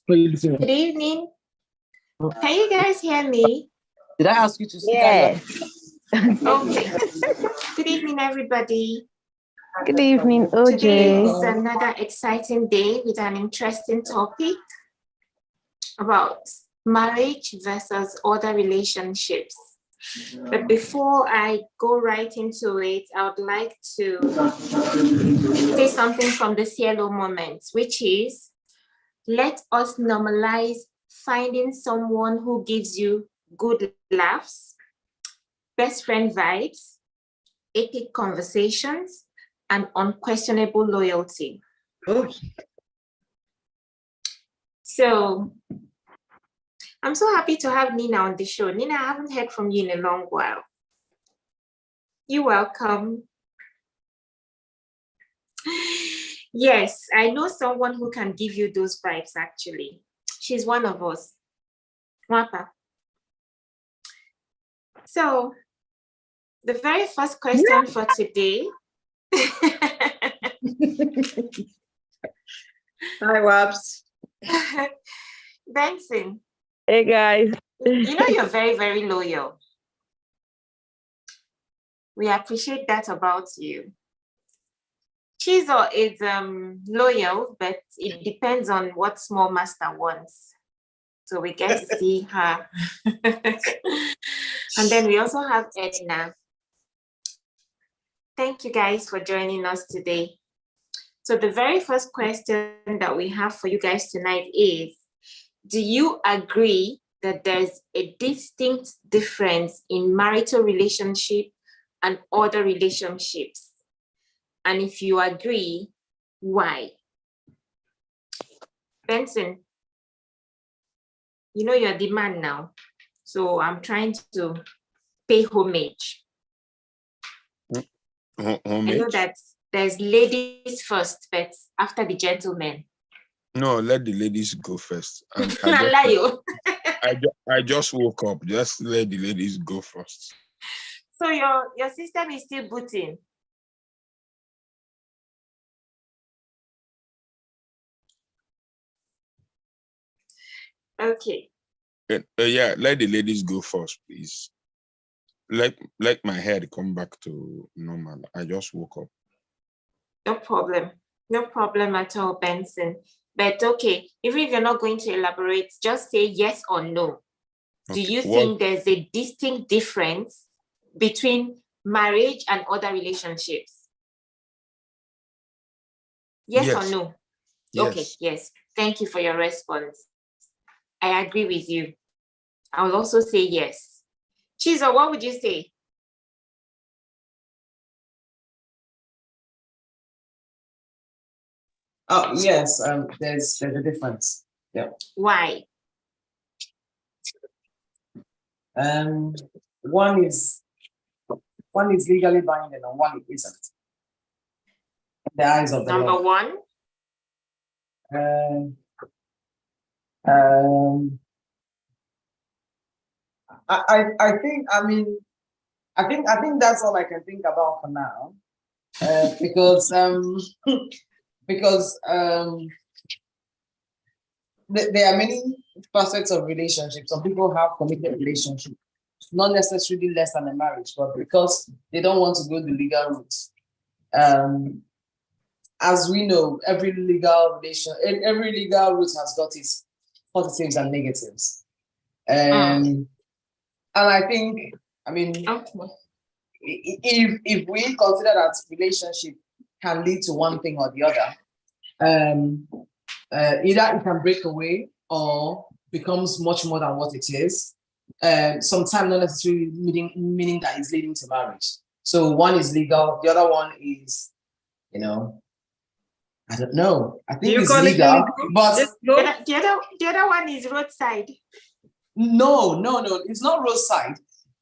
Good evening. Can you guys hear me? Did I ask you to speak? Yes. Okay. Good evening, everybody. Good evening, Oche. Today is another exciting day with an interesting topic about marriage versus other relationships. But before I go right into it, I would like to say something from the CLO moment, which is, let us normalize finding someone who gives you good laughs, best friend vibes, epic conversations, and unquestionable loyalty. Oh. So I'm so happy to have Nina on the show. Nina, I haven't heard from you in a long while. You're welcome. Yes, I know someone who can give you those vibes, actually. She's one of us. Wapa. So, the very first question for today. Hi, Waps. Benson. Hey, guys. You know you're very, very loyal. We appreciate that about you. Chizo is loyal, but it depends on what small master wants. So we get to see her. And then we also have Edna. Thank you guys for joining us today. So the very first question that we have for you guys tonight is, do you agree that there's a distinct difference in marital relationship and other relationships? And if you agree, why? Benson, you know you're the man now, so I'm trying to pay homage. Homage? I know that there's ladies first, but after the gentlemen. No, let the ladies go first. I just woke up. Just let the ladies go first. So your system is still booting. Okay. Yeah, let the ladies go first, please. Let my head come back to normal. I just woke up. No problem. No problem at all, Benson. But okay, even if you're not going to elaborate, just say yes or no. Okay. Do you think there's a distinct difference between marriage and other relationships? Yes or no? Yes. Okay, yes. Thank you for your response. I agree with you. I will also say yes. Chizo, what would you say? Oh, yes, there's a difference. Yeah. Why? One is legally binding and one isn't. In the eyes of the Number law. one? I think that's all I can think about for now. Because there are many facets of relationships. Some people have committed relationships, not necessarily less than a marriage, but because they don't want to go the legal route. As we know, every legal route has got its positives and negatives. And I think, if we consider that relationship can lead to one thing or the other, either it can break away or becomes much more than what it is. Sometimes not necessarily meaning that it's leading to marriage. So one is legal, the other one is, I don't know. I think it's legal, but the other one is roadside. No, it's not roadside.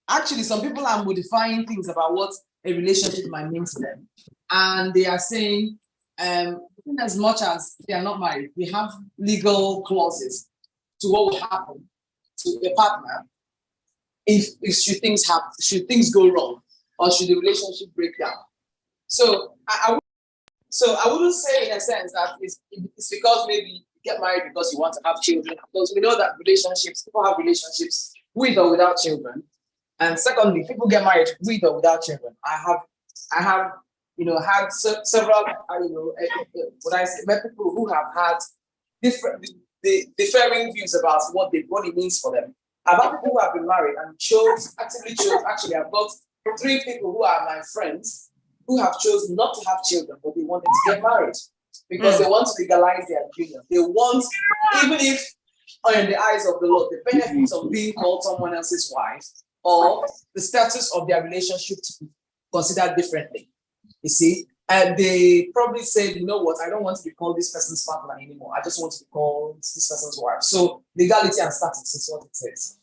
Actually, some people are modifying things about what a relationship might mean to them, and they are saying, in as much as they are not married, we have legal clauses to what will happen to a partner if should things go wrong or should the relationship break down. So I wouldn't say in a sense that it's because maybe get married because you want to have children, because we know that people have relationships with or without children. And secondly, people get married with or without children. I have, had several, met people who have had differing views about what it means for them. I've had people who have been married and actively chose. Actually, I've got 3 people who are my friends who have chosen not to have children, but they wanted to get married because they want to legalize their union. They want, even if in the eyes of the Lord, the benefits of being called someone else's wife or the status of their relationship to be considered differently. You see, and they probably said, you know what, I don't want to be called this person's partner anymore. I just want to be called this person's wife. So legality and status is what it is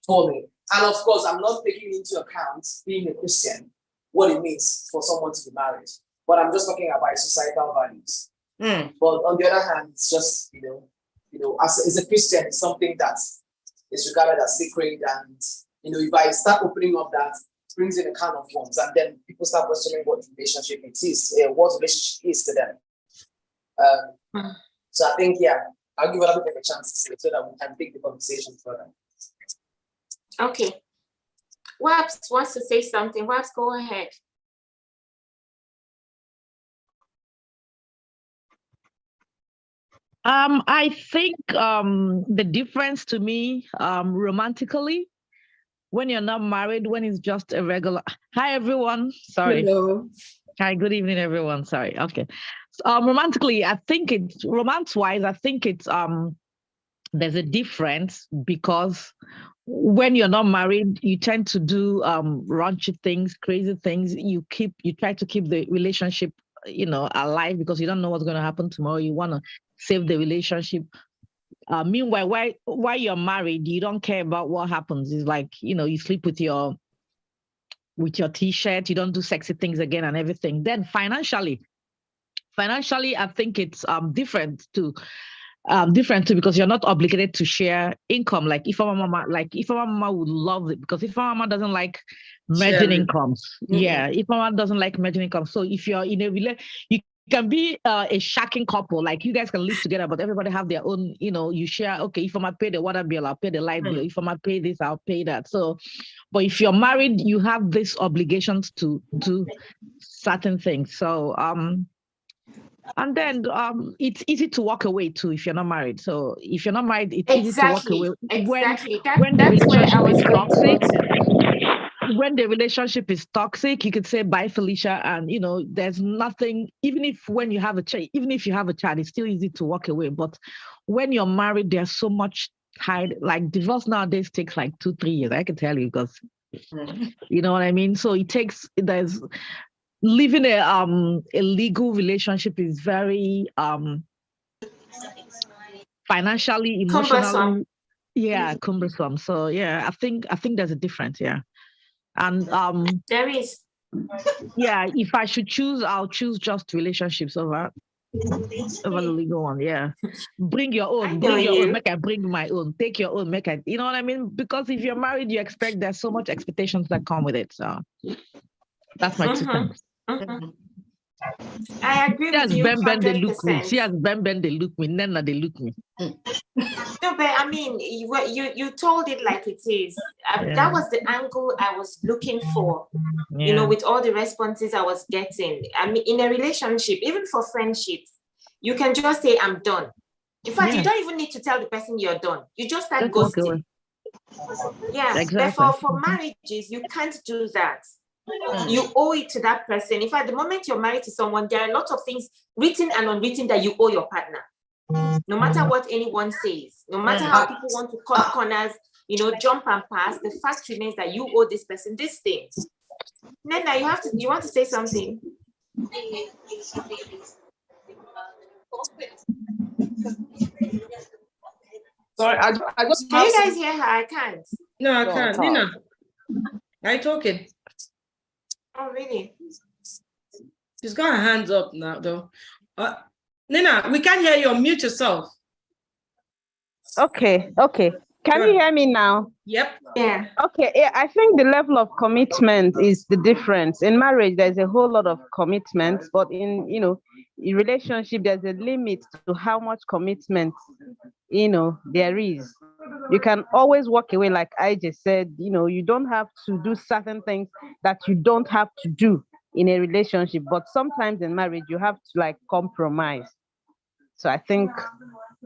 for me. And of course, I'm not taking into account, being a Christian, what it means for someone to be married. But I'm just talking about societal values. But on the other hand, it's just, as a Christian, it's something that is regarded as sacred. And, if I start opening up that, it brings in a can of worms. And then people start questioning what relationship it is, what relationship is to them. So I think, I'll give other people a chance to say so that we can take the conversation further. Okay. Wabs wants to say something. Wabs, go ahead. I think the difference to me, romantically, when you're not married, when it's just a regular. Hi, everyone. Sorry. Hello. Hi, good evening, everyone. Sorry. Okay. Romantically, I think it's romance-wise. I think it's there's a difference because when you're not married, you tend to do raunchy things, crazy things. You try to keep the relationship, alive because you don't know what's going to happen tomorrow. You want to save the relationship. Meanwhile, while you're married, you don't care about what happens. It's like, you sleep with your t-shirt, you don't do sexy things again and everything. Then financially, I think it's different too. Because you're not obligated to share income. Like if our mama would love it, because if our mama doesn't like merging incomes, if mama doesn't like merging incomes, so if you're in a relationship, you can be a shacking couple, like you guys can live together, but everybody have their own, you share. Okay, if I'm gonna pay the water bill, I'll pay the light bill. If I'm gonna pay this, I'll pay that. So, but if you're married, you have these obligations to do certain things. So, and then it's easy to walk away too if you're not married. So if you're not married, it's easy to walk away. Exactly. When the relationship is toxic, when the relationship is toxic, you could say bye, Felicia, and there's nothing. Even if you have a child, it's still easy to walk away. But when you're married, there's so much hide. Like divorce nowadays takes like 2-3 years. I can tell you because you know what I mean. So there's living a legal relationship is very financially, emotionally, cumbersome. So I think there's a difference, and there is. If I should choose, I'll choose just relationships over the legal one. Bring your own, make I bring my own, take your own, make I, you know what I mean? Because if you're married, there's so much expectations that come with it. So that's my 2 cents. I agree with you 100%. She has Ben, they look me. Nena, they look me. No, but I mean, you told it like it is. That was the angle I was looking for. With all the responses I was getting. I mean, in a relationship, even for friendships, you can just say, I'm done. In fact, you don't even need to tell the person you're done. You just start ghosting. Exactly. Therefore, for marriages, you can't do that. You owe it to that person. In fact, the moment you're married to someone, there are a lot of things written and unwritten that you owe your partner. No matter what anyone says, no matter how people want to cut corners, jump and pass, the fact remains that you owe this person this thing. Nena, you want to say something? Sorry, I just. Can you guys hear her? I can't. No, I can't. Nina, are you talking? Oh, really? She's got her hands up now, though. Nina, we can't hear you. Mute yourself. Okay. Can you hear me now? Yep. Yeah. Okay. I think the level of commitment is the difference. In marriage, there's a whole lot of commitment, but in relationship, there's a limit to how much commitment, there is. You can always walk away, like I just said, you don't have to do certain things that you don't have to do in a relationship, but sometimes in marriage, you have to like compromise. So I think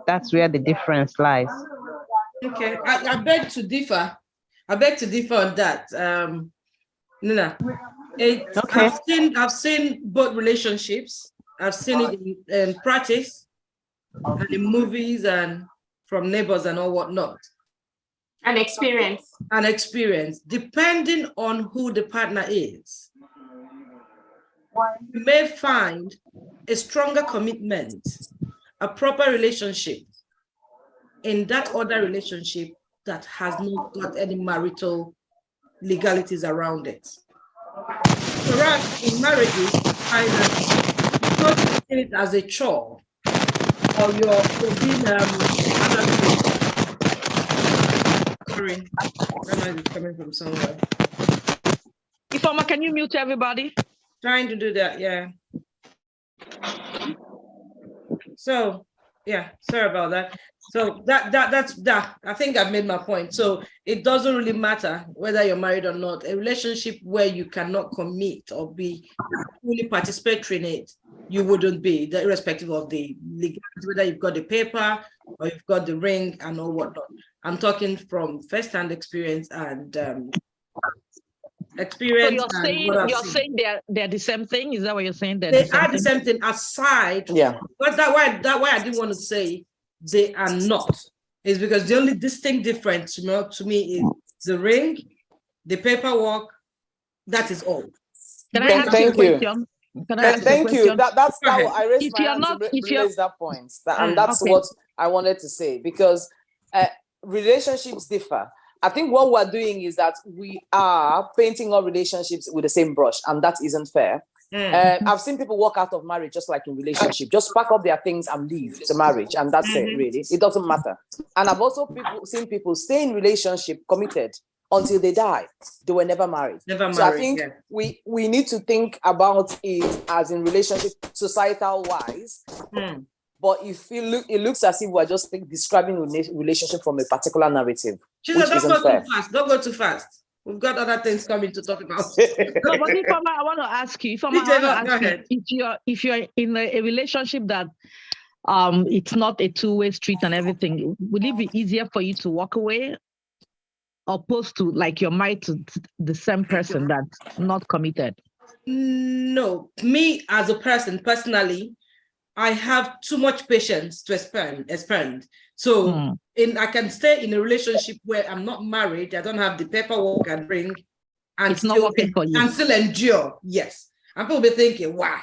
that's where the difference lies. Okay, I beg to differ. I beg to differ on that. Nina, Okay. I've seen both relationships. I've seen it in practice and in movies and from neighbors and all whatnot. An experience. An experience, depending on who the partner is. You may find a stronger commitment, a proper relationship in that other relationship that has not got any marital legalities around it. For us in marriages, either because you see it as a chore or you're being sorry, that noise is coming from somewhere. Ifeoma, can you mute everybody? Trying to do that, yeah. So yeah, sorry about that. So that's that. I think I've made my point. So it doesn't really matter whether you're married or not. A relationship where you cannot commit or be fully participatory in it, you wouldn't be, irrespective of the legality, whether you've got the paper or you've got the ring and all whatnot. I'm talking from first-hand experience and experience. So you're saying they're the same thing? Is that what you're saying? They are the same thing aside. Yeah. But that why I didn't want to say they are not. Is because the only distinct difference, to me is the ring, the paperwork. That is all. Can I ask you a question? Thank you. That's how I raised my hand to raise that point. And that's what I wanted to say, because relationships differ. I think what we're doing is that we are painting our relationships with the same brush, and that isn't fair. I've seen people walk out of marriage just like in relationship, just pack up their things and leave the marriage, and that's it, really. It doesn't matter. And I've also seen people stay in relationship committed until they die. They were never married. So I think we need to think about it as in relationship, societal wise. But if you look, it looks as if we're just describing relationship from a particular narrative. Don't go too fast. Don't go too fast. We've got other things coming to talk about. No, but Ifeoma, I want to ask you. If you're in a relationship that it's not a two-way street and everything, would it be easier for you to walk away, opposed to like you're married to the same person that's not committed? No, me as a person, personally, I have too much patience to expand. So I can stay in a relationship where I'm not married, I don't have the paperwork and ring, and it's not working for you. And still endure. Yes. And people be thinking, why?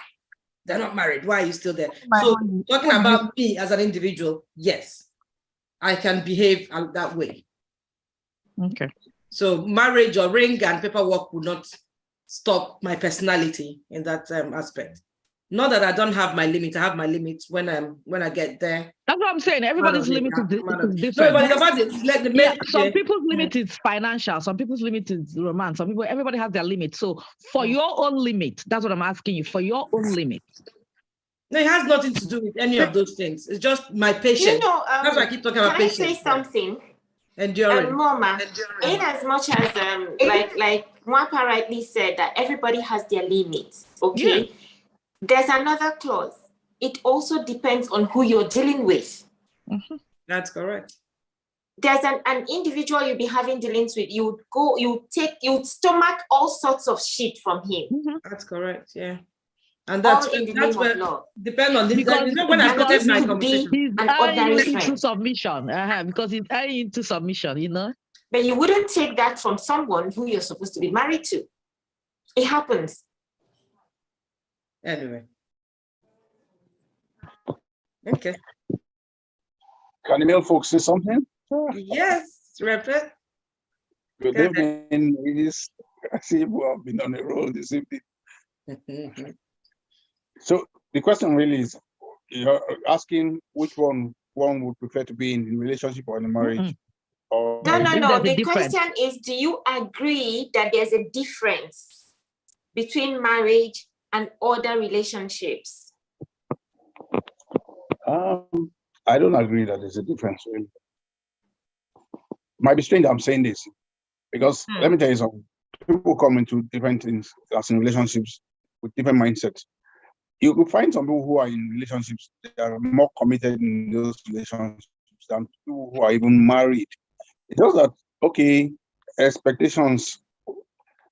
They're not married. Why are you still there? So talking about me as an individual, yes, I can behave that way. Okay. So marriage or ring and paperwork will not stop my personality in that aspect. Not that I don't have my limit. I have my limits when I get there. That's what I'm saying. Everybody's limit is different. No, but about some people's limit is financial. Some people's limit is romance. Everybody has their limit. So for your own limit, that's what I'm asking you. For your own limit. No, it has nothing to do with any of those things. It's just my patience. That's why I keep talking about patience. Can I say something? Enduring. Mama, in as much as like Mwapa rightly said that everybody has their limits. Okay. Yeah. There's another clause. It also depends on who you're dealing with. That's correct. There's an individual you'll be having dealings with. You'd stomach all sorts of shit from him. That's correct. Yeah. And that's where depend on the when I started my conversation. He's into submission. Because he's into submission, But you wouldn't take that from someone who you're supposed to be married to. It happens. Anyway. Okay. Can the male folks say something? Yes, Reverend. Good evening, ladies. I see you have been on the road this evening. So the question really is, you're asking which one would prefer to be in relationship or in a marriage? Or No. The question is, do you agree that there's a difference between marriage and other relationships? I don't agree that there's a difference. Really. Might be strange I'm saying this because let me tell you something. People come into different things as in relationships with different mindsets. You will find some people who are in relationships, they are more committed in those relationships than people who are even married. It's just that, okay, expectations,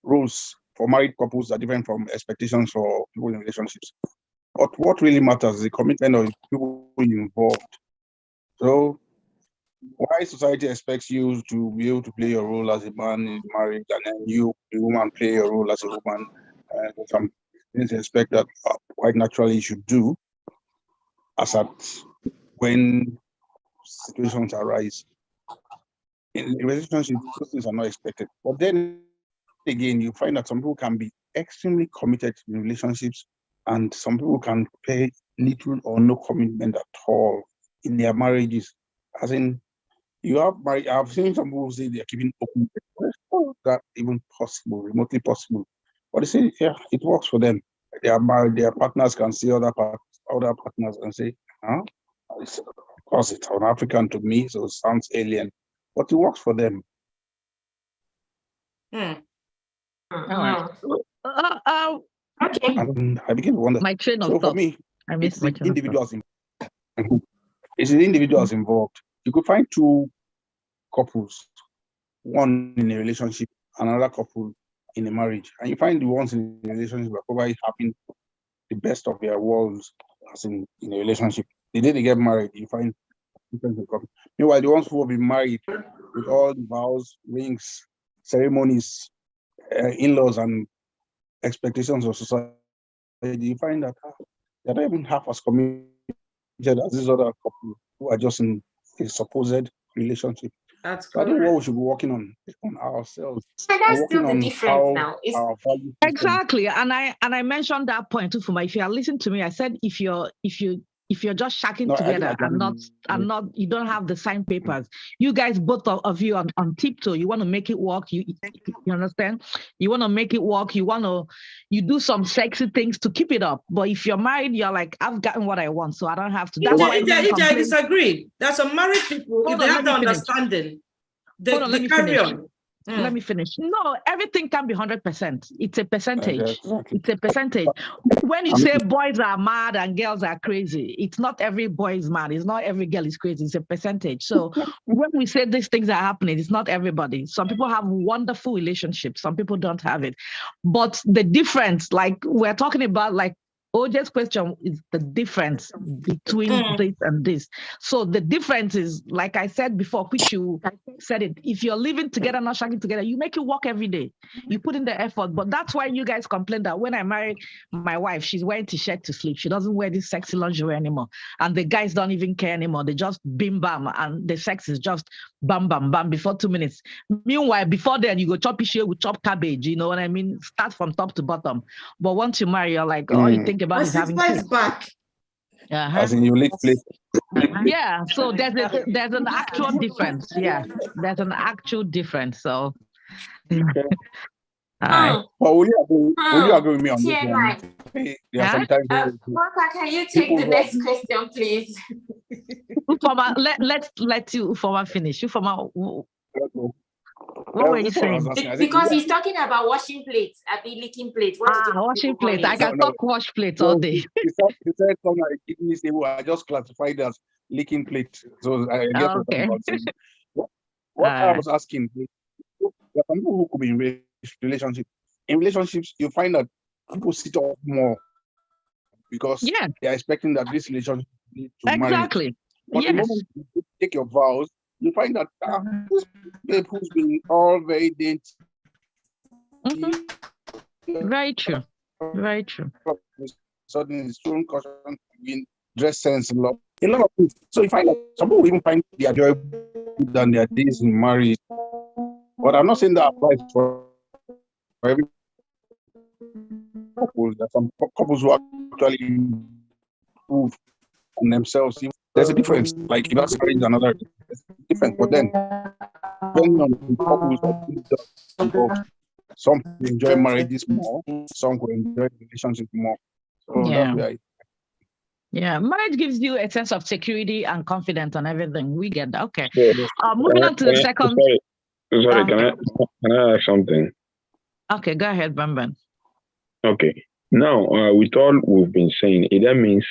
rules for married couples are different from expectations for people in relationships. But what really matters is the commitment of the people involved. So why society expects you to be able to play your role as a man in marriage, and then you, the woman, play your role as a woman, some things expect that quite naturally you should do, as at when situations arise. In a relationship, those things are not expected. But then again, you find that some people can be extremely committed in relationships, and some people can pay little or no commitment at all in their marriages. As in, you have married, I've seen some people say they're keeping open. How is that even possible, remotely possible? But they say, yeah, it works for them. They are married, their partners can see other partners and say, huh? Of course, it's an African to me, so it sounds alien, but it works for them. All right. Okay. And I begin to wonder. My train of So for thought. me, I it's missed my the train of thought. individuals involved. It's the individuals involved. You could find two couples, one in a relationship, another couple in a marriage, and you find the ones in a relationship are probably having the best of their worlds, as in a relationship. The day they get married, you find different couples. Meanwhile, the ones who have been married with all the vows, rings, ceremonies, in-laws, and expectations of society, you find that they're not even half as committed as these other couples who are just in a supposed relationship. That's So I think what correct. we should be working on ourselves, So that's working still the on difference how now. It's our value system. Exactly, and I mentioned that point too. For my, if you are listening to me, I said if you're just shacking No, I think together and not you don't have the signed papers. You guys, both of you on tiptoe. You want to make it work. You understand? You want to make it work. You do some sexy things to keep it up. But if you're married, you're like, I've gotten what I want, so I don't have to. That's why men I complain. disagree. There's some married people, if they have the finish. understanding, Hold on, let they me carry finish. on. Let me finish. No, everything can be 100%. It's a percentage. Exactly. It's a percentage. When you say boys are mad and girls are crazy, it's not every boy is mad. It's not every girl is crazy. It's a percentage. So when we say these things are happening, it's not everybody. Some people have wonderful relationships. Some people don't have it. But the difference, like we're talking about, like Oche's question is the difference between this and this. So the difference is, like I said before, which you said it, if you're living together, not shagging together, you make it work every day. You put in the effort. But that's why you guys complain that when I married my wife, she's wearing t-shirt to sleep. She doesn't wear this sexy lingerie anymore. And the guys don't even care anymore. They just bim bam. And the sex is just bam, bam, bam before 2 minutes. Meanwhile, before then, you go chop shit with chop cabbage. You know what I mean? Start from top to bottom. But once you marry, you're like, oh, you think about is having kids. Back. As in unique place. Yeah, so there's an actual difference. Yeah, there's an actual difference. So, all right. But will you agree with me on this TMI. one? There are sometimes Martha, can you take the next question, please? Ufoma, let you Ufoma finish. Ufoma, what were you saying? Because he's talking about washing plates, licking plates. Washing plates. I can talk wash plates all day. He said something like kidney stable. I just classified as licking plate. So I guess okay. what I was asking, there are some people who could be in relationships. In relationships, you find that people sit up more because they are expecting that this relationship leads to marriage. Exactly. But the moment you take your vows, you find that this babe who's been all very dainty. Very true. Very true. Suddenly, it's showing caution in dress sense, a lot of things. So you find that some people even find they are enjoyable than their days in marriage. But I'm not saying that applies for every couple. There are some couples who actually improve on themselves. There's a difference. Like if that's marriage, another difference. But then, depending on the couples involved, some enjoy marriages more, some will enjoy relationships more. So that's where Yeah, marriage gives you a sense of security and confidence on everything. We get that. Okay. So, Moving on to the second. Sorry, Okay. can I ask something? Okay, go ahead, Bamban. Okay. Now, with all we've been saying, it then means,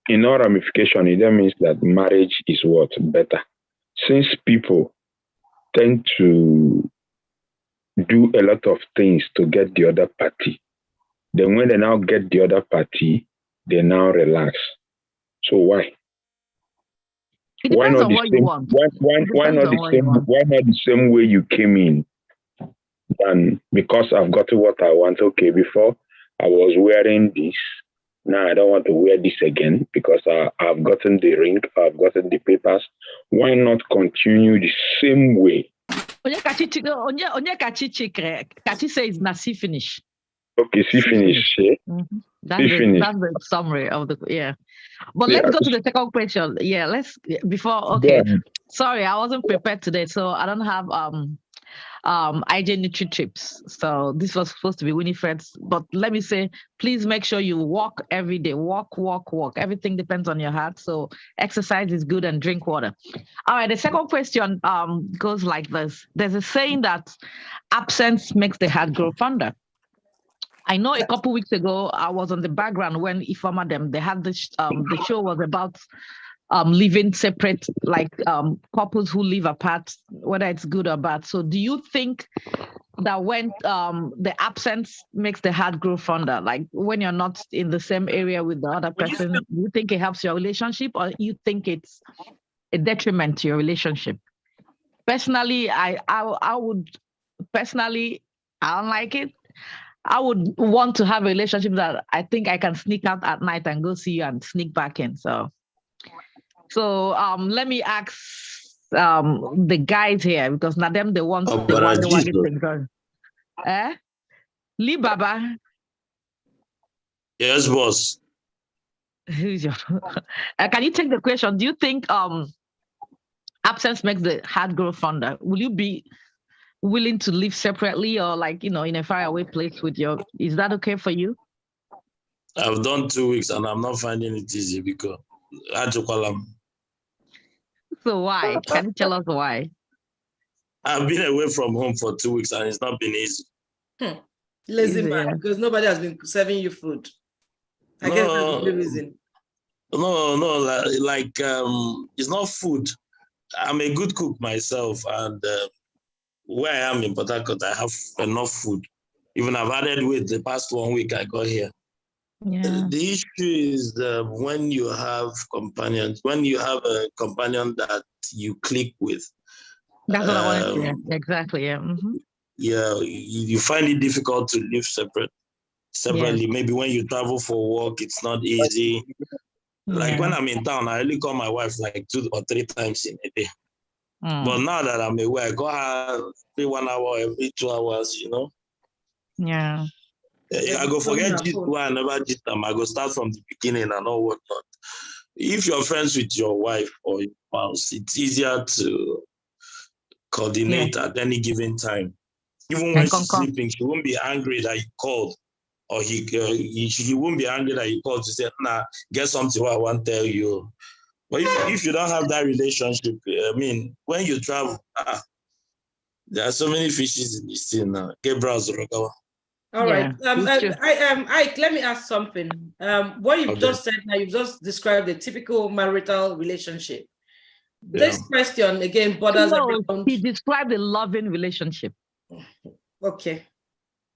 in all ramification, it then means that marriage is what? Better. Since people tend to do a lot of things to get the other party, then when they now get the other party, they now relax. So why? It depends on what you want. Why not the same way you came in? And because I've gotten what I want, okay, before I was wearing this, now I don't want to wear this again because I've gotten the ring, I've gotten the papers. Why not continue the same way? Kachi says Nasi finish. Okay, see finish. Mm-hmm. That's the summary of the, yeah. But let's go to the second question. Yeah, okay. Yeah. Sorry, I wasn't prepared today, so I don't have IJ Nutri tips. So this was supposed to be Winifred's, but let me say, please make sure you walk every day. Walk. Everything depends on your heart. So exercise is good and drink water. All right, the second question goes like this. There's a saying that absence makes the heart grow fonder. I know a couple weeks ago, I was on the background when Ifama them, they had this, the show was about living separate, like couples who live apart, whether it's good or bad. So do you think that when the absence makes the heart grow fonder, like when you're not in the same area with the other person, do you think it helps your relationship or you think it's a detriment to your relationship? Personally, I don't like it. I would want to have a relationship that I think I can sneak out at night and go see you and sneak back in. So let me ask the guys here because now them they want the thing going. Lee Baba. Yes, boss. Can you take the question? Do you think absence makes the heart grow fonder? Will you be willing to live separately or like, in a faraway place with is that okay for you? I've done 2 weeks and I'm not finding it easy because I had to call them. So why? Can you tell us why? I've been away from home for 2 weeks and it's not been easy. Lazy man, because nobody has been serving you food. I guess that's the reason. No, like it's not food. I'm a good cook myself and where I am in Port Harcourt, I have enough food. Even I've added weight the past 1 week I got here. Yeah. The issue is when you have companions, when you have a companion that you click with. That's what I wanted to hear. Exactly, yeah. Mm-hmm. Yeah, you find it difficult to live separately. Yeah. Maybe when you travel for work, it's not easy. Like when I'm in town, I only call my wife like 2 or 3 times in a day. But now that I'm away, I go her every 1 hour, every 2 hours, Yeah. I go forget this why I never did them. I go start from the beginning and all whatnot. If you're friends with your wife or your spouse, it's easier to coordinate at any given time. Even when she's sleeping, she won't be angry that you called, or he won't be angry that you called to say, "Nah, get something what I want to tell you." But if you don't have that relationship, when you travel, there are so many fishes in the sea now. All right. Ike, let me ask something. What you've just said now, you've just described a typical marital relationship. This question again borders around. He described a loving relationship. Okay.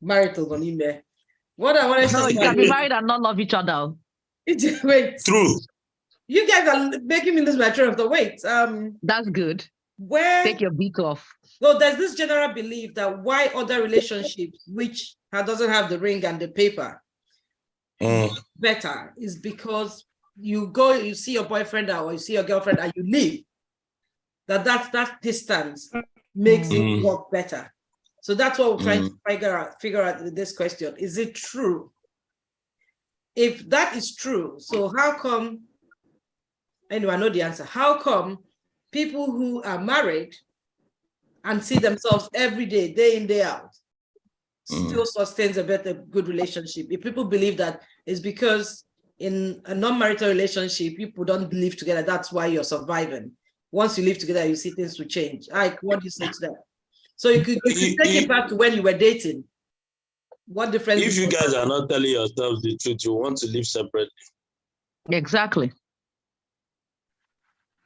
Marital gonime. What I want to say. You can be married and not love each other. Wait. True. You guys are making me lose my train of thought. Wait. That's good. Take your beat off. So there's this general belief that why other relationships, which doesn't have the ring and the paper, better is because you see your boyfriend or you see your girlfriend and you leave. That distance makes it work better. So that's what we're trying to figure out with this question. Is it true? If that is true, so how come, anyway, I know the answer. How come people who are married and see themselves every day, day in, day out, still sustains a good relationship? If people believe that, it's because in a non-marital relationship, people don't live together. That's why you're surviving. Once you live together, you see things will change. Ike, what do you say to that? So you could take it back to when you were dating. What difference? If you guys are not telling yourselves the truth, you want to live separately. Exactly.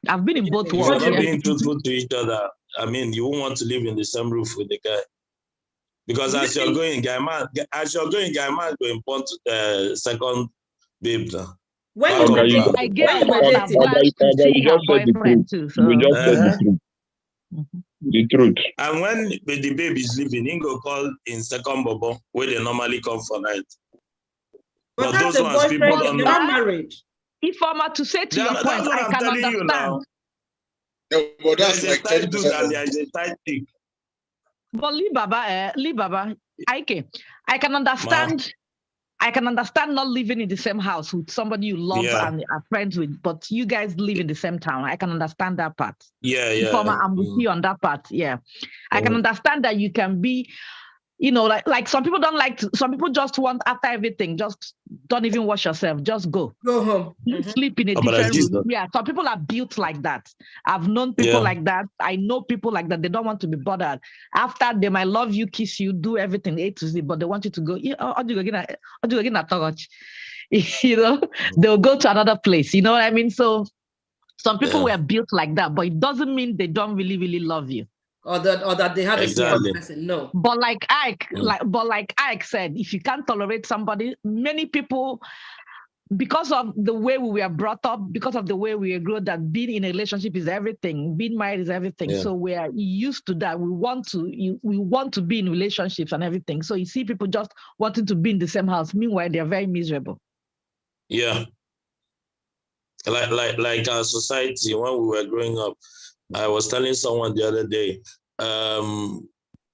I've been in both If you're worlds. not being truthful to each other, I mean, you won't want to live in the same roof with the guy. Because as you're going, guy man going born to the second babe now. When Back you up, were back. I guess when you were both are dating. blessed to see you her just said the boyfriend too. You So just said the truth. The truth. And when the baby is leaving, he go call in second bobo where they normally come for night. But But that's those a ones people boyfriend, don't you're know. not married. if I'm to say to your That's point, what I I'm can telling you now. understand. No, but There's that's a like tight dude 30% and of there's a tight chick. But Lee Baba, I can understand. I can understand not living in the same house with somebody you love and are friends with, but you guys live in the same town. I can understand that part. I'm with you on that part. Yeah. I can understand that you can be, like some people don't like to, some people just want after everything, just don't even wash yourself, just go home. Sleep in a different room. Yeah, some people are built like that. I've known people like that. I know people like that. They don't want to be bothered. After they might love you, kiss you, do everything A to Z, but they want you to go, they'll go to another place. You know what I mean? So some people were built like that, but it doesn't mean they don't really, really love you. Or that they have a second person. No. But like Ike said, if you can't tolerate somebody, many people, because of the way we were brought up, because of the way we grew up, that being in a relationship is everything, being married is everything. So we are used to that. We want to be in relationships and everything. So you see people just wanting to be in the same house. Meanwhile, they're very miserable. Yeah. Like our society, when we were growing up, I was telling someone the other day,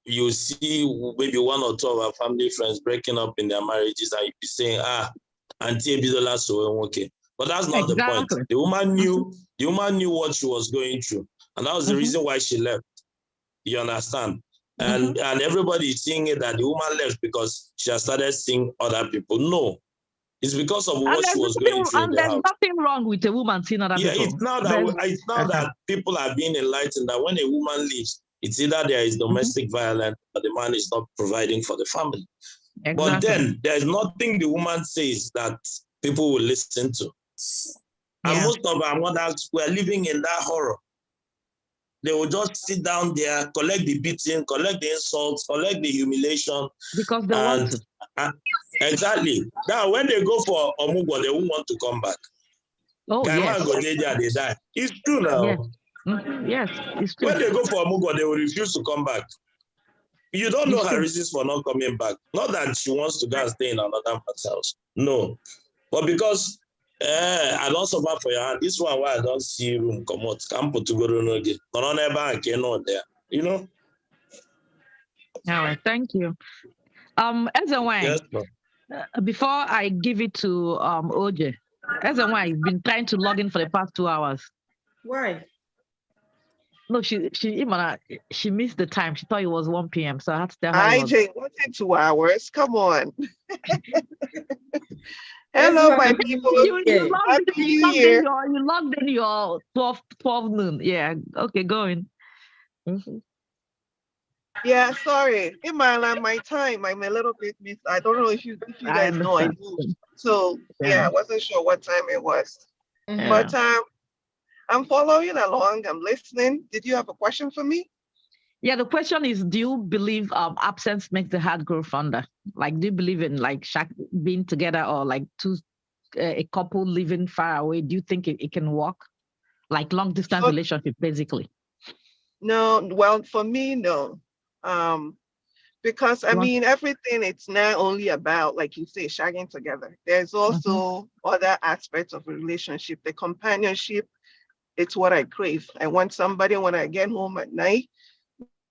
you see maybe one or two of our family friends breaking up in their marriages, and you be saying, Auntie Ebidola, so okay. But that's not the point. The woman knew what she was going through. And that was the reason why she left. You understand? And everybody is seeing it that the woman left because she has started seeing other people. No. It's because of what she was going through in the house. There's nothing wrong with a woman seeing other people. It's now that people are being enlightened that when a woman leaves, it's either there is domestic violence or the man is not providing for the family. Exactly. But then there's nothing the woman says that people will listen to. And most of our mothers were living in that horror. They will just sit down there, collect the beating, collect the insults, collect the humiliation. Because they want to. Exactly. Now, when they go for Omugo, they won't want to come back. Oh, yes. Go there, they die. It's true now. Yes. Yes, it's true. When they go for Omugo, they will refuse to come back. You don't know her reasons for not coming back. Not that she wants to go and stay in another man's house. No. But because I don't suffer for your hand. This one why I don't see room come out. Can't put to go to again. Not on cannot there. You know? All right, thank you. Ezenwang, before I give it to Oche, Ezenwang, you've been trying to log in for the past 2 hours. Why? No, she missed the time. She thought it was 1 p.m. So I had to tell her. IJ, what's in 2 hours? Come on. Hello, my people. You logged in your 12 noon. Yeah. Okay, going. Yeah, sorry. In my time, I'm a little bit missed. I don't know if you guys know I moved. So yeah, I wasn't sure what time it was. But I'm following along. I'm listening. Did you have a question for me? Yeah, the question is, do you believe absence makes the heart grow fonder? Like, do you believe in like being together or like a couple living far away? Do you think it can work? Like long distance relationship, basically? No, well, for me, no. Because I mean, everything, it's not only about, like you say, shagging together. There's also other aspects of a relationship, the companionship. It's what I crave. I want somebody when I get home at night,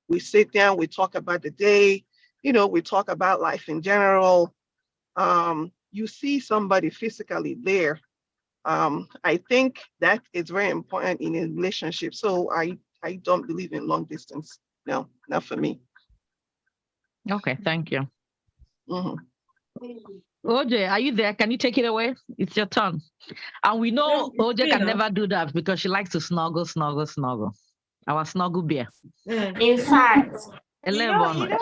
we sit down, we talk about the day, we talk about life in general. You see somebody physically there. I think that is very important in a relationship. So I don't believe in long distance. No, not for me. Okay, thank you. OJ, are you there? Can you take it away? It's your turn. And we know OJ can never do that because she likes to snuggle. Our snuggle bear. In fact, 11.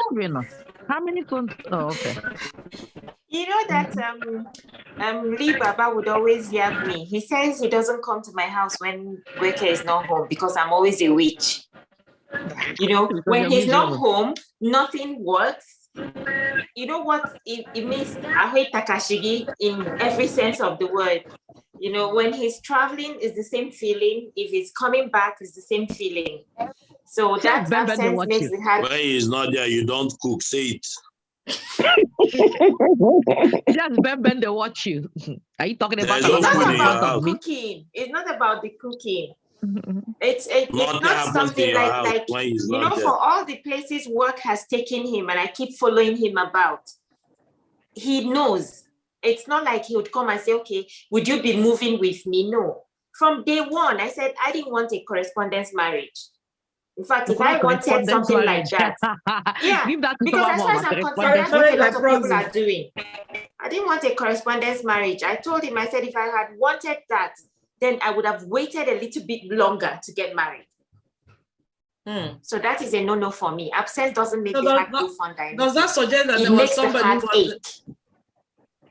How many phones? Oh, okay. You know that Lee Baba would always yab me. He says he doesn't come to my house when Weke is not home because I'm always a witch. You know, when he's not home, nothing works. You know what it means? Ahoy Takashigi in every sense of the word. You know, when he's traveling, it's the same feeling. If he's coming back, it's the same feeling. So that absence makes the heart. When he's not there, you don't cook. Say it. Just bend they watch you. Are you talking about? It's not about the cooking. It's not about the cooking. It's not something like you know, for all the places work has taken him and I keep following him about. He knows. It's not like he would come and say, okay, would you be moving with me? No. From day one, I said I didn't want a correspondence marriage. In fact, if I wanted something like that, yeah, because as far as I'm concerned, that's what a lot of people are doing. I didn't want a correspondence marriage. I told him, I said, if I had wanted that, then I would have waited a little bit longer to get married. So that is a no-no for me. Absence doesn't make the heart go fonder. Does that suggest that there was somebody who was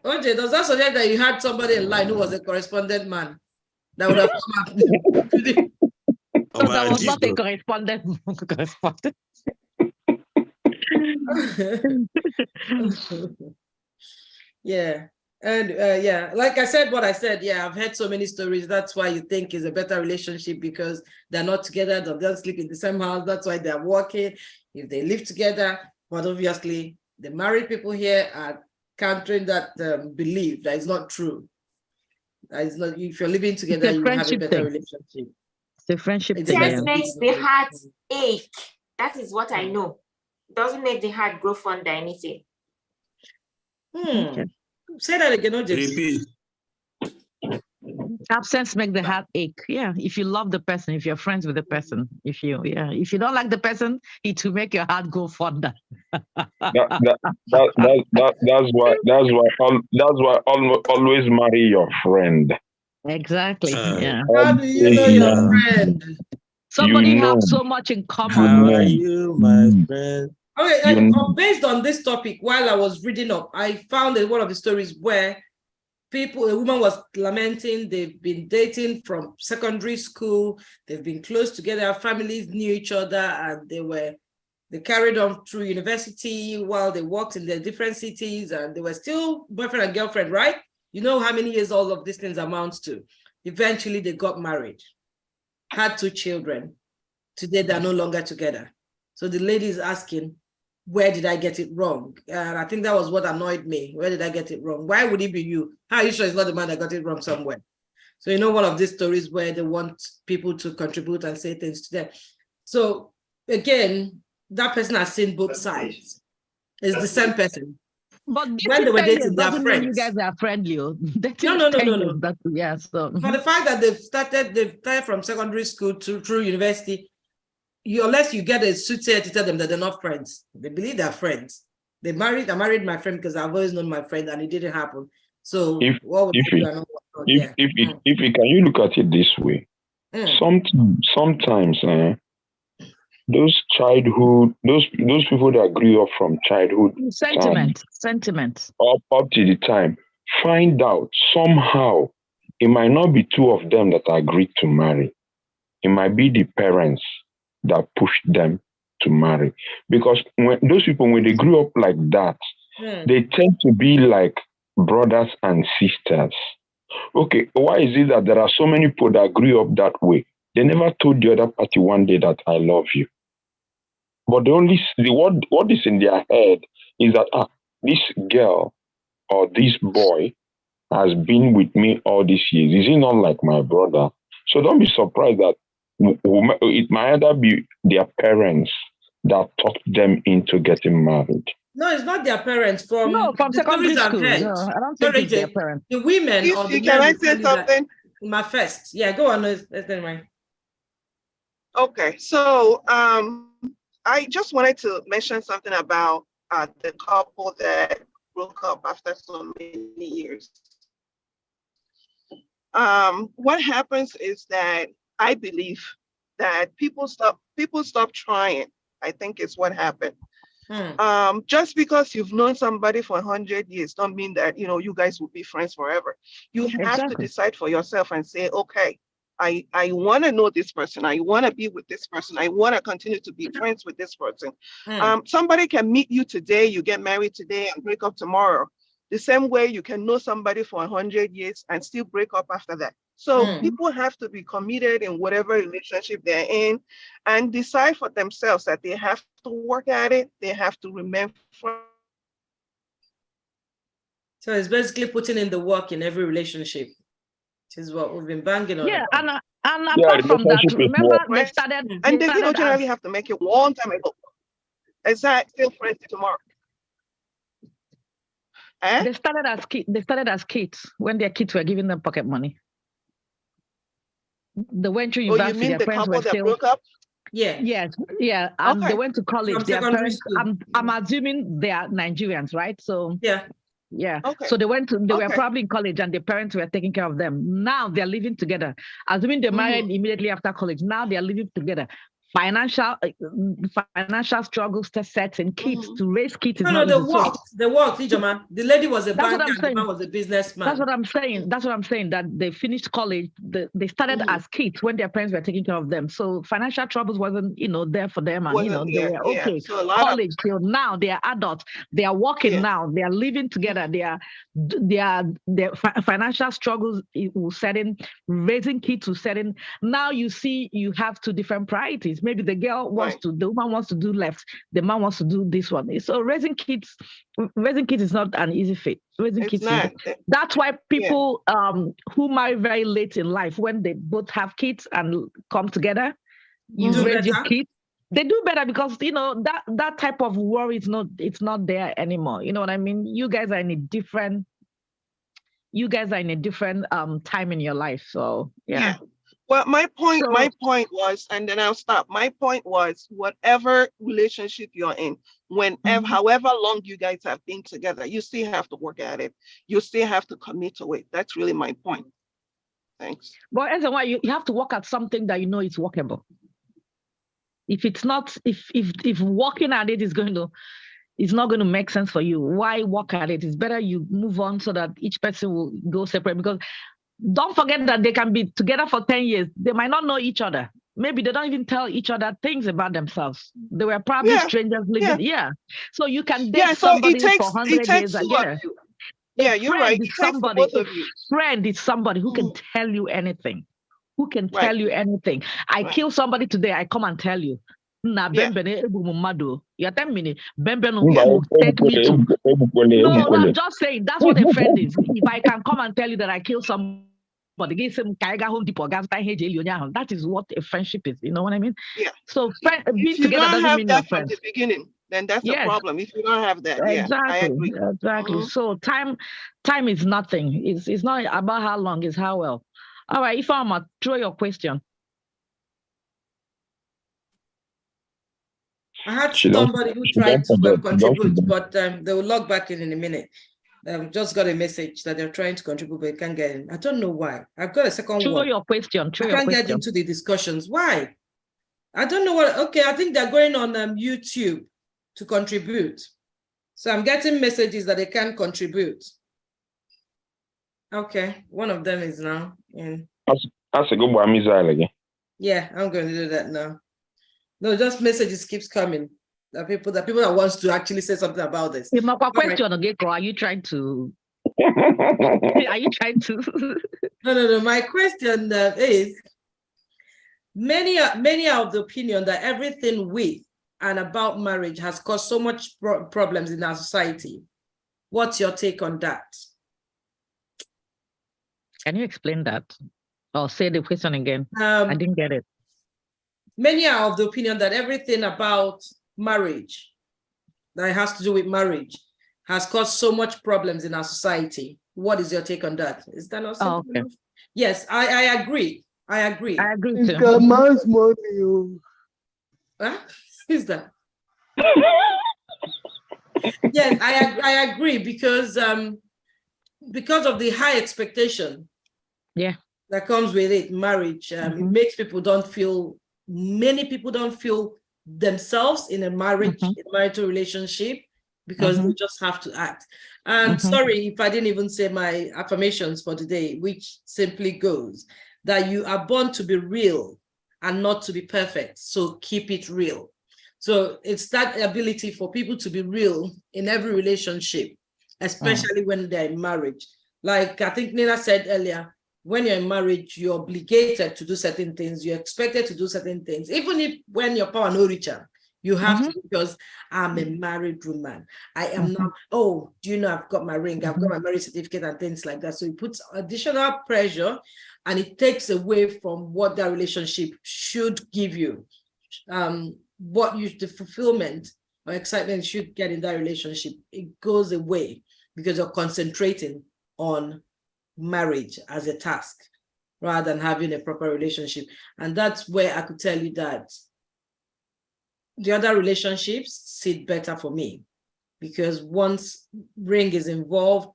OJ, does that suggest that you had somebody in line who was a correspondent man that would have come up to the so that was not a correspondent. Yeah. And yeah, like I said, what I said, yeah, I've heard so many stories. That's why you think is a better relationship because they're not together, they don't sleep in the same house. That's why they're working if they live together. But obviously, the married people here are countering that belief that is not true. That is not, if you're living together, you have a better relationship. The friendship thing. Just makes the heart ache. That is what I know. It doesn't make the heart grow fonder anything. Okay. Say that again, Repeat. Absence make the heart ache. Yeah, if you love the person, if you're friends with the person, if you don't like the person, it will make your heart go fonder. That's why always marry your friend. Exactly. Yeah. How do you know your friend? Somebody have so much in common. How are you, my friend? Okay, based on this topic, while I was reading up, I found one of the stories where a woman was lamenting, they've been dating from secondary school, they've been close together, families knew each other, and they carried on through university while they worked in their different cities, and they were still boyfriend and girlfriend, right? You know how many years all of these things amount to. Eventually, they got married, had 2 children. Today, they're no longer together. So the lady is asking, where did I get it wrong? And I think that was what annoyed me. Where did I get it wrong? Why would it be you? How are you sure it's not the man that got it wrong somewhere? So, you know, one of these stories where they want people to contribute and say things to them. So again, that person has seen both sides. It's the same person. But when they were dating, they are friends. You guys are friendly. No. Yeah, so for the fact that they've started from secondary school through university, unless you get a soothsayer to tell them that they're not friends, they believe they're friends. I married my friend because I've always known my friend and it didn't happen. So if you look at it this way, sometimes those people that grew up from childhood sentiment up to the time, find out somehow it might not be 2 of them that agreed to marry. It might be the parents that pushed them to marry. Because when they grew up like that, they tend to be like brothers and sisters. Okay, why is it that there are so many people that grew up that way? They never told the other party one day that I love you. But what is in their head is that this girl or this boy has been with me all these years. Is he not like my brother? So don't be surprised that it might either be their parents that talked them into getting married. No, it's not their parents. From secondary school. No, I don't think it's their parents. The women or the men. Can I say something? My first. Yeah, go on. Okay, so I just wanted to mention something about the couple that broke up after so many years. What happens is that I believe that people stop trying. I think it's what happened. Just because you've known somebody for 100 years don't mean that you guys will be friends forever. You have to decide for yourself and say, okay, I want to know this person. I want to be with this person. I want to continue to be friends with this person. Somebody can meet you today, you get married today and break up tomorrow. The same way you can know somebody for 100 years and still break up after that. So people have to be committed in whatever relationship they're in and decide for themselves that they have to work at it. They have to remain friends. So it's basically putting in the work in every relationship. This is what we've been banging on. Yeah, and apart from that, remember they started. And they don't generally have to make it one time ago. Is that still friends tomorrow? They started as kids. They started as kids when their kids were giving them pocket money. They went through university. You mean their the couple that still, broke up? Yeah. Yes. Yeah. And they went to college. Their parents. I'm assuming they are Nigerians, right? So yeah. Yeah. Okay. So they were probably in college and their parents were taking care of them. Now they're living together. Assuming they married immediately after college. Now they're living together. Financial struggles to set in kids to raise kids. No, they worked, Ijoma. The lady was a banker and the man was a businessman. That's what I'm saying. That they finished college. They started as kids when their parents were taking care of them. So financial troubles wasn't, there for them, and they were okay. So college till now they are adults. They are working now. They are living together. Their financial struggles will set in. Raising kids will set in. Now you see you have two different priorities. Maybe the woman wants to do left, the man wants to do this one. So raising kids is not an easy feat. That's why people who marry very late in life, when they both have kids and come together, you raise your kids, they do better because that type of worry it's not there anymore. You know what I mean? You guys are in a different time in your life. So yeah. Well, my point was, and then I'll stop. My point was, whatever relationship you're in, however long you guys have been together, you still have to work at it. You still have to commit to it. That's really my point. Thanks. But as why you have to work at something that is workable. If it's not, if working at it it's not going to make sense for you, why work at it? It's better you move on so that each person will go separate, because don't forget that they can be together for 10 years. They might not know each other. Maybe they don't even tell each other things about themselves. They were probably strangers living. Yeah. So you can date somebody for 100 years. Yeah, you're right. Friend is somebody who can tell you anything. Tell you anything. I kill somebody today, I come and tell you. You're telling me will take me to. No, I'm just saying that's what a friend is. If I can come and tell you that I killed somebody, that is what a friendship is. You know what I mean? Yeah. So being together doesn't mean you're friends. From the beginning, then that's the problem. If you don't have that, exactly. I agree. Exactly. So time is nothing. It's not about how long, it's how well. All right, if I'm throw your question. I had somebody who tried to contribute, but they will log back in a minute. Just got a message that they're trying to contribute, but can't get in. I don't know why. I've got a second one. Your question. I can't get into the discussions. Why? I don't know what. Okay, I think they're going on YouTube to contribute. So I'm getting messages that they can't contribute. Okay, one of them is now in. That's a good one, again. Yeah, I'm going to do that now. No, just messages keeps coming. The people that wants to actually say something about this. Question again, are you trying to? Are you trying to? No. My question is: many are of the opinion that everything with and about marriage has caused so much problems in our society. What's your take on that? Can you explain that, or say the question again? I didn't get it. Many are of the opinion that everything about marriage that has to do with marriage has caused so much problems in our society. What is your take on that? Is that not simple enough? Yes, I agree. I agree. It's got man's money. Huh? Who's that? Yes, I agree because of the high expectation. Yeah. That comes with it, marriage. It makes many people don't feel themselves in a marriage, in a marital relationship, because they just have to act. And sorry if I didn't even say my affirmations for today, which simply goes that you are born to be real and not to be perfect. So keep it real. So it's that ability for people to be real in every relationship, especially when they're in marriage. Like I think Nina said earlier, when you're in marriage, you're obligated to do certain things. You're expected to do certain things, even if when your power no richer, you have to, because I'm a married woman. I am not, oh, do you know, I've got my ring, I've got my marriage certificate and things like that. So it puts additional pressure and it takes away from what that relationship should give you. The fulfillment or excitement you should get in that relationship, it goes away because you're concentrating on marriage as a task rather than having a proper relationship. And that's where I could tell you that the other relationships sit better for me, because once ring is involved,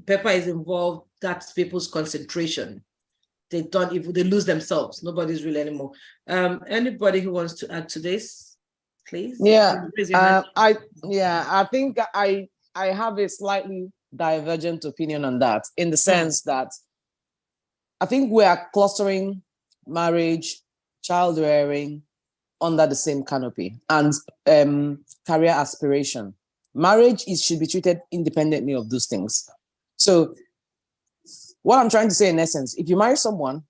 pepper is involved, that's people's concentration. They lose themselves. Nobody's real anymore. Anybody who wants to add to this, please? Yeah, I think I have a slightly divergent opinion on that, in the sense that I think we are clustering marriage, child rearing under the same canopy, and career aspiration. Marriage should be treated independently of those things. So what I'm trying to say in essence, if you marry someone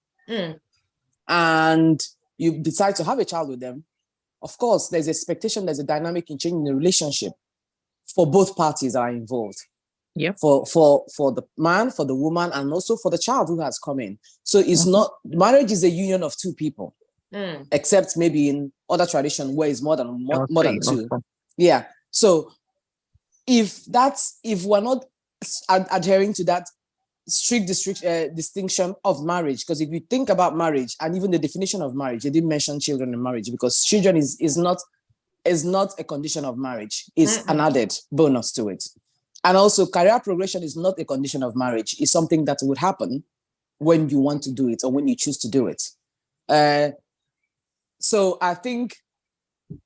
and you decide to have a child with them, of course, there's expectation, there's a dynamic in changing the relationship for both parties that are involved. Yeah. For the man, for the woman, and also for the child who has come in. So it's not, marriage is a union of two people, except maybe in other tradition where it's more than two. Yeah. So if we're not adhering to that strict distinction of marriage, because if you think about marriage and even the definition of marriage, they didn't mention children in marriage, because children is not a condition of marriage. It's an added bonus to it. And also, career progression is not a condition of marriage. It's something that would happen when you want to do it or when you choose to do it. So I think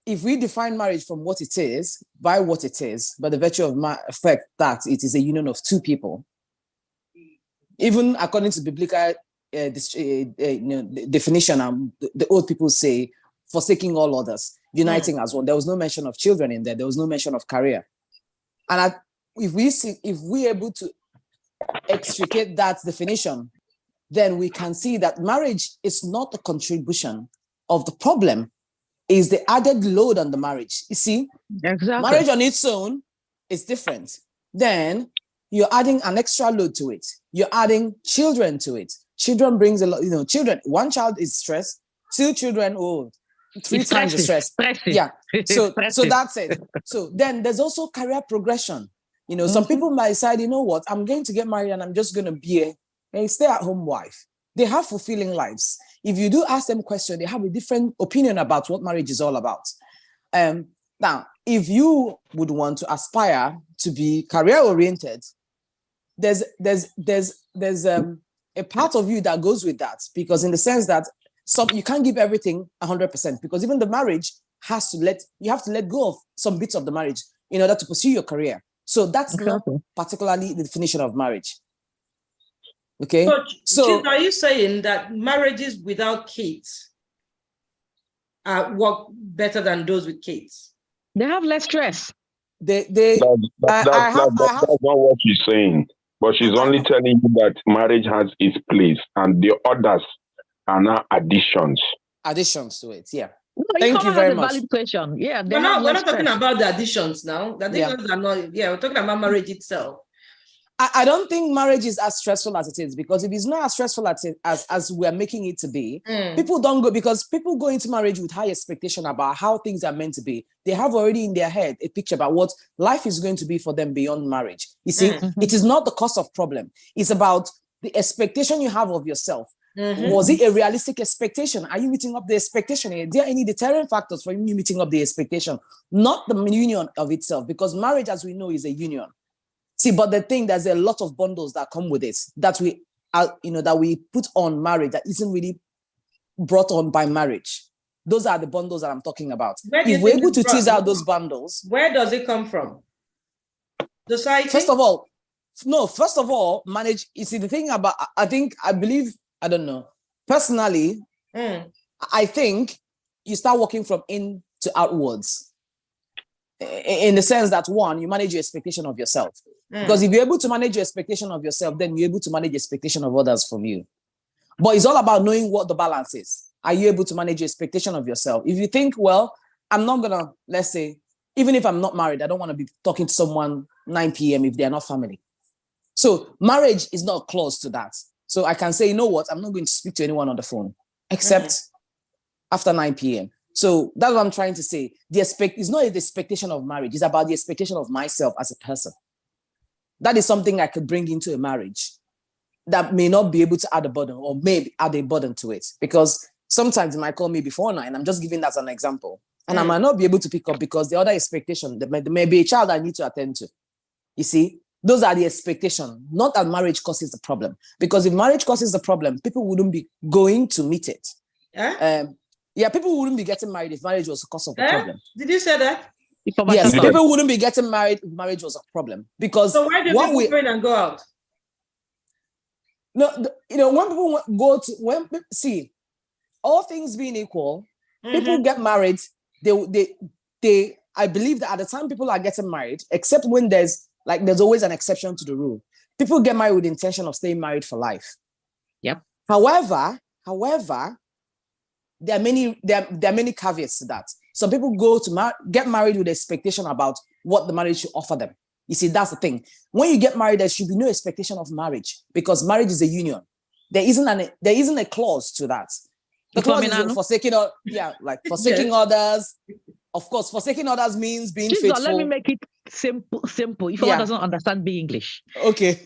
if we define marriage from what it is, by what it is, by the virtue of fact that it is a union of two people, even according to biblical definition, the old people say, forsaking all others, uniting as one. There was no mention of children in there. There was no mention of career. And if we're able to extricate that definition, then we can see that marriage is not a contribution of the problem, is the added load on the marriage. You see, exactly. Marriage on its own is different. Then you're adding an extra load to it. You're adding children to it. Children brings a lot, children, one child is stress, two children, three times the stress. Yeah. So that's it. So then there's also career progression. Some people might decide, what, I'm going to get married and I'm just going to be a stay-at-home wife. They have fulfilling lives. If you do ask them questions, they have a different opinion about what marriage is all about. Now, if you would want to aspire to be career-oriented, there's a part of you that goes with that, because in the sense that you can't give everything 100%, because even the marriage you have to let go of some bits of the marriage in order to pursue your career. So that's not particularly the definition of marriage. Okay. So are you saying that marriages without kids work better than those with kids? They have less stress. That's not what she's saying. But she's only telling you that marriage has its place and the others are now additions. Additions to it, yeah. No, Thank you very much. Valid question. Yeah, we're not talking about the additions now. The additions are not. Yeah, we're talking about marriage itself. I don't think marriage is as stressful as it is, because if it's not as stressful as we're making it to be, people don't go, because people go into marriage with high expectation about how things are meant to be. They have already in their head a picture about what life is going to be for them beyond marriage. You see, it is not the cause of problem. It's about the expectation you have of yourself Was it a realistic expectation? Are you meeting up the expectation? Are there any deterrent factors for you meeting up the expectation? Not the union of itself, because marriage, as we know, is a union. See, but the thing, there's a lot of bundles that come with it that we are, that we put on marriage that isn't really brought on by marriage. Those are the bundles that I'm talking about. If we're able to tease out those bundles. Where does it come from? Society? First of all, manage. You see, the thing about, I don't know. Personally, I think you start working from in to outwards. In the sense that, one, you manage your expectation of yourself. Because if you're able to manage your expectation of yourself, then you're able to manage expectation of others from you. But it's all about knowing what the balance is. Are you able to manage your expectation of yourself? If you think, well, I'm not gonna, let's say, even if I'm not married, I don't want to be talking to someone 9 p.m. if they're not family. So marriage is not close to that. So I can say, you know what, I'm not going to speak to anyone on the phone except after 9 p.m. So that's what I'm trying to say. It's not the expectation of marriage. It's about the expectation of myself as a person. That is something I could bring into a marriage that may not be able to add a burden or maybe add a burden to it. Because sometimes you might call me before 9. I'm just giving that as an example. And I might not be able to pick up because the other expectation, there may be a child I need to attend to. You see, those are the expectations, not that marriage causes the problem. Because if marriage causes the problem, people wouldn't be going to meet it. People wouldn't be getting married if marriage was the cause of the problem. Did you say that? Yes, people wouldn't be getting married if marriage was a problem. Because so why do people go in and go out? No, when people go to see, all things being equal, people get married. I believe that at the time people are getting married, except when there's always an exception to the rule. People get married with the intention of staying married for life. Yep. However, there are many caveats to that. Some people go to get married with expectation about what the marriage should offer them. You see, that's the thing. When you get married, there should be no expectation of marriage because marriage is a union. There isn't a clause to that. The clause is forsaking, forsaking others. Of course, forsaking others means being faithful. Let me make it simple. If someone doesn't understand the English. Okay.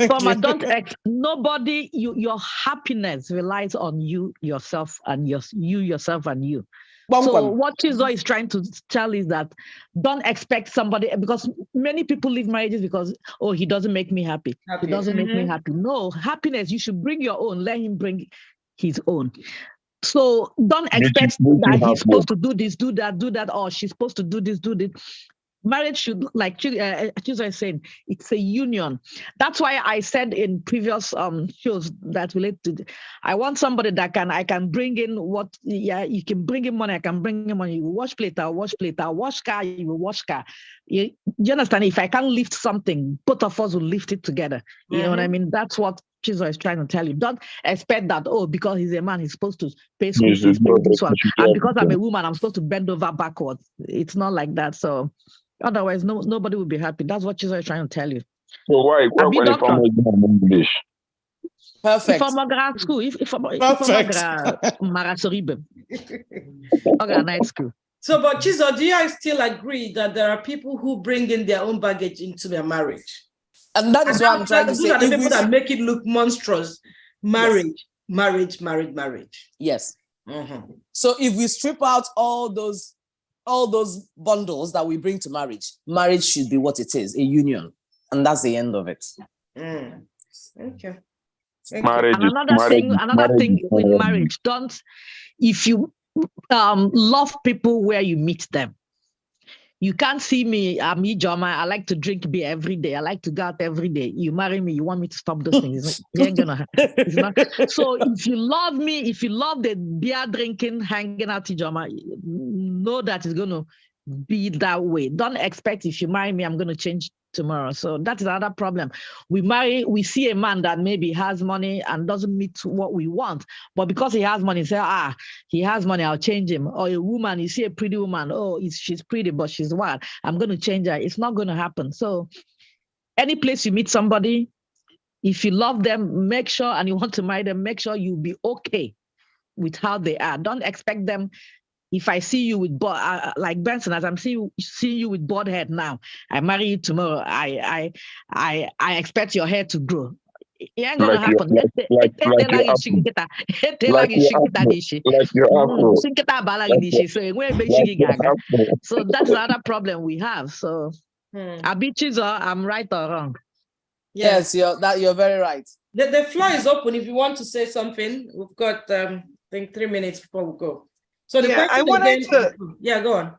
Nobody, your happiness relies on you, yourself, and yourself and you. So what Chizo is trying to tell is that don't expect somebody, because many people leave marriages because, he doesn't make me happy. He doesn't make me happy. No, happiness, you should bring your own. Let him bring his own. So don't expect that he's supposed to do this, do that, or she's supposed to do this, do this. Marriage should, like Chizo is saying, it's a union. That's why I said in previous shows that relate to, I want somebody that I can bring in you can bring in money, I can bring in money. You wash plate, I'll wash plate. I'll wash car, you will wash car. You understand? If I can't lift something, both of us will lift it together. You know what I mean? That's what Chizo is trying to tell you. Don't expect that, because he's a man, he's supposed to pay school fees, pay this one. And because I'm a woman, I'm supposed to bend over backwards. It's not like that. So otherwise, nobody will be happy. That's what Chizo is trying to tell you. So why when if I'm in English? Perfect. If I'm grad school, if I'm Marasoribe. Okay, night school. So, but Chizo, do you still agree that there are people who bring in their own baggage into their marriage? And that is what I'm trying to say. Those are the people that make it look monstrous. Marriage. Yes. So if we strip out all those bundles that we bring to marriage should be what it is, a union. And that's the end of it. Okay. Another thing in marriage, if you love people where you meet them. You can't see me, I'm Ijoma, I like to drink beer every day. I like to go out every day. You marry me, you want me to stop those things. You ain't gonna happen. So if you love me, if you love the beer drinking, hanging out Ijoma, know that it's gonna be that way. Don't expect if you marry me, I'm gonna change tomorrow. So that is another problem. We see a man that maybe has money and doesn't meet what we want, but because he has money, say, he has money, I'll change him. Or a woman, you see a pretty woman, she's pretty, but she's wild, I'm going to change her. It's not going to happen. So any place you meet somebody, if you love them, make sure, and you want to marry them, make sure you'll be okay with how they are. Don't expect them. If I see you with like Benson, as I'm seeing you with bald head now, I marry you tomorrow. I expect your hair to grow. it ain't gonna happen. Like your apple. So that's another problem we have. So I'm right or wrong. Yes, you're very right. The floor is open if you want to say something. We've got I think 3 minutes before we go. So the question go on.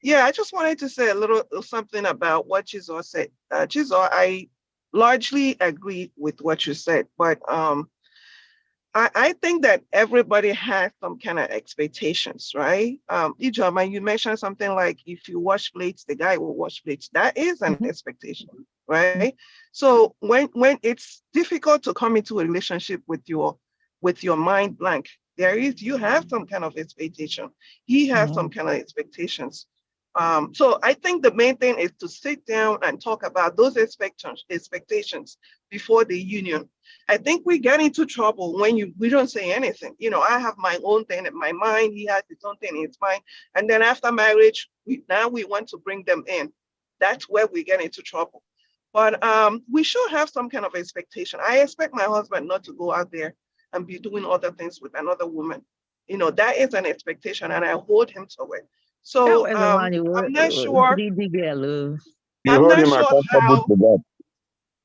Yeah, I just wanted to say a little something about what Chizo said. Chizo, I largely agree with what you said, but I think that everybody has some kind of expectations, right? Ijoma, you mentioned something like if you wash plates, the guy will wash plates. That is an expectation, right? So when it's difficult to come into a relationship with your mind blank, you have some kind of expectation. He has some kind of expectations. So I think the main thing is to sit down and talk about those expectations before the union. I think we get into trouble when we don't say anything. You know, I have my own thing in my mind. He has his own thing in his mind. And then after marriage, we want to bring them in. That's where we get into trouble. But we should have some kind of expectation. I expect my husband not to go out there and be doing other things with another woman. You know, that is an expectation, and I hold him to it. So I'm not sure. I'm not sure how.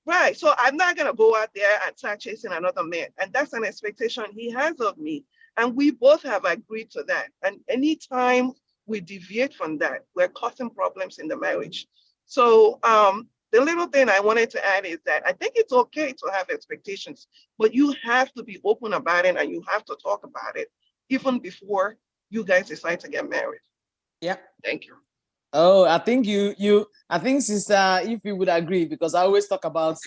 Right. So I'm not going to go out there and start chasing another man. And that's an expectation he has of me. And we both have agreed to that. And anytime we deviate from that, we're causing problems in the marriage. So the little thing I wanted to add is that I think it's okay to have expectations, but you have to be open about it and you have to talk about it even before you guys decide to get married. Yeah. Thank you. Oh, I think I think, sister, if you would agree, because I always talk about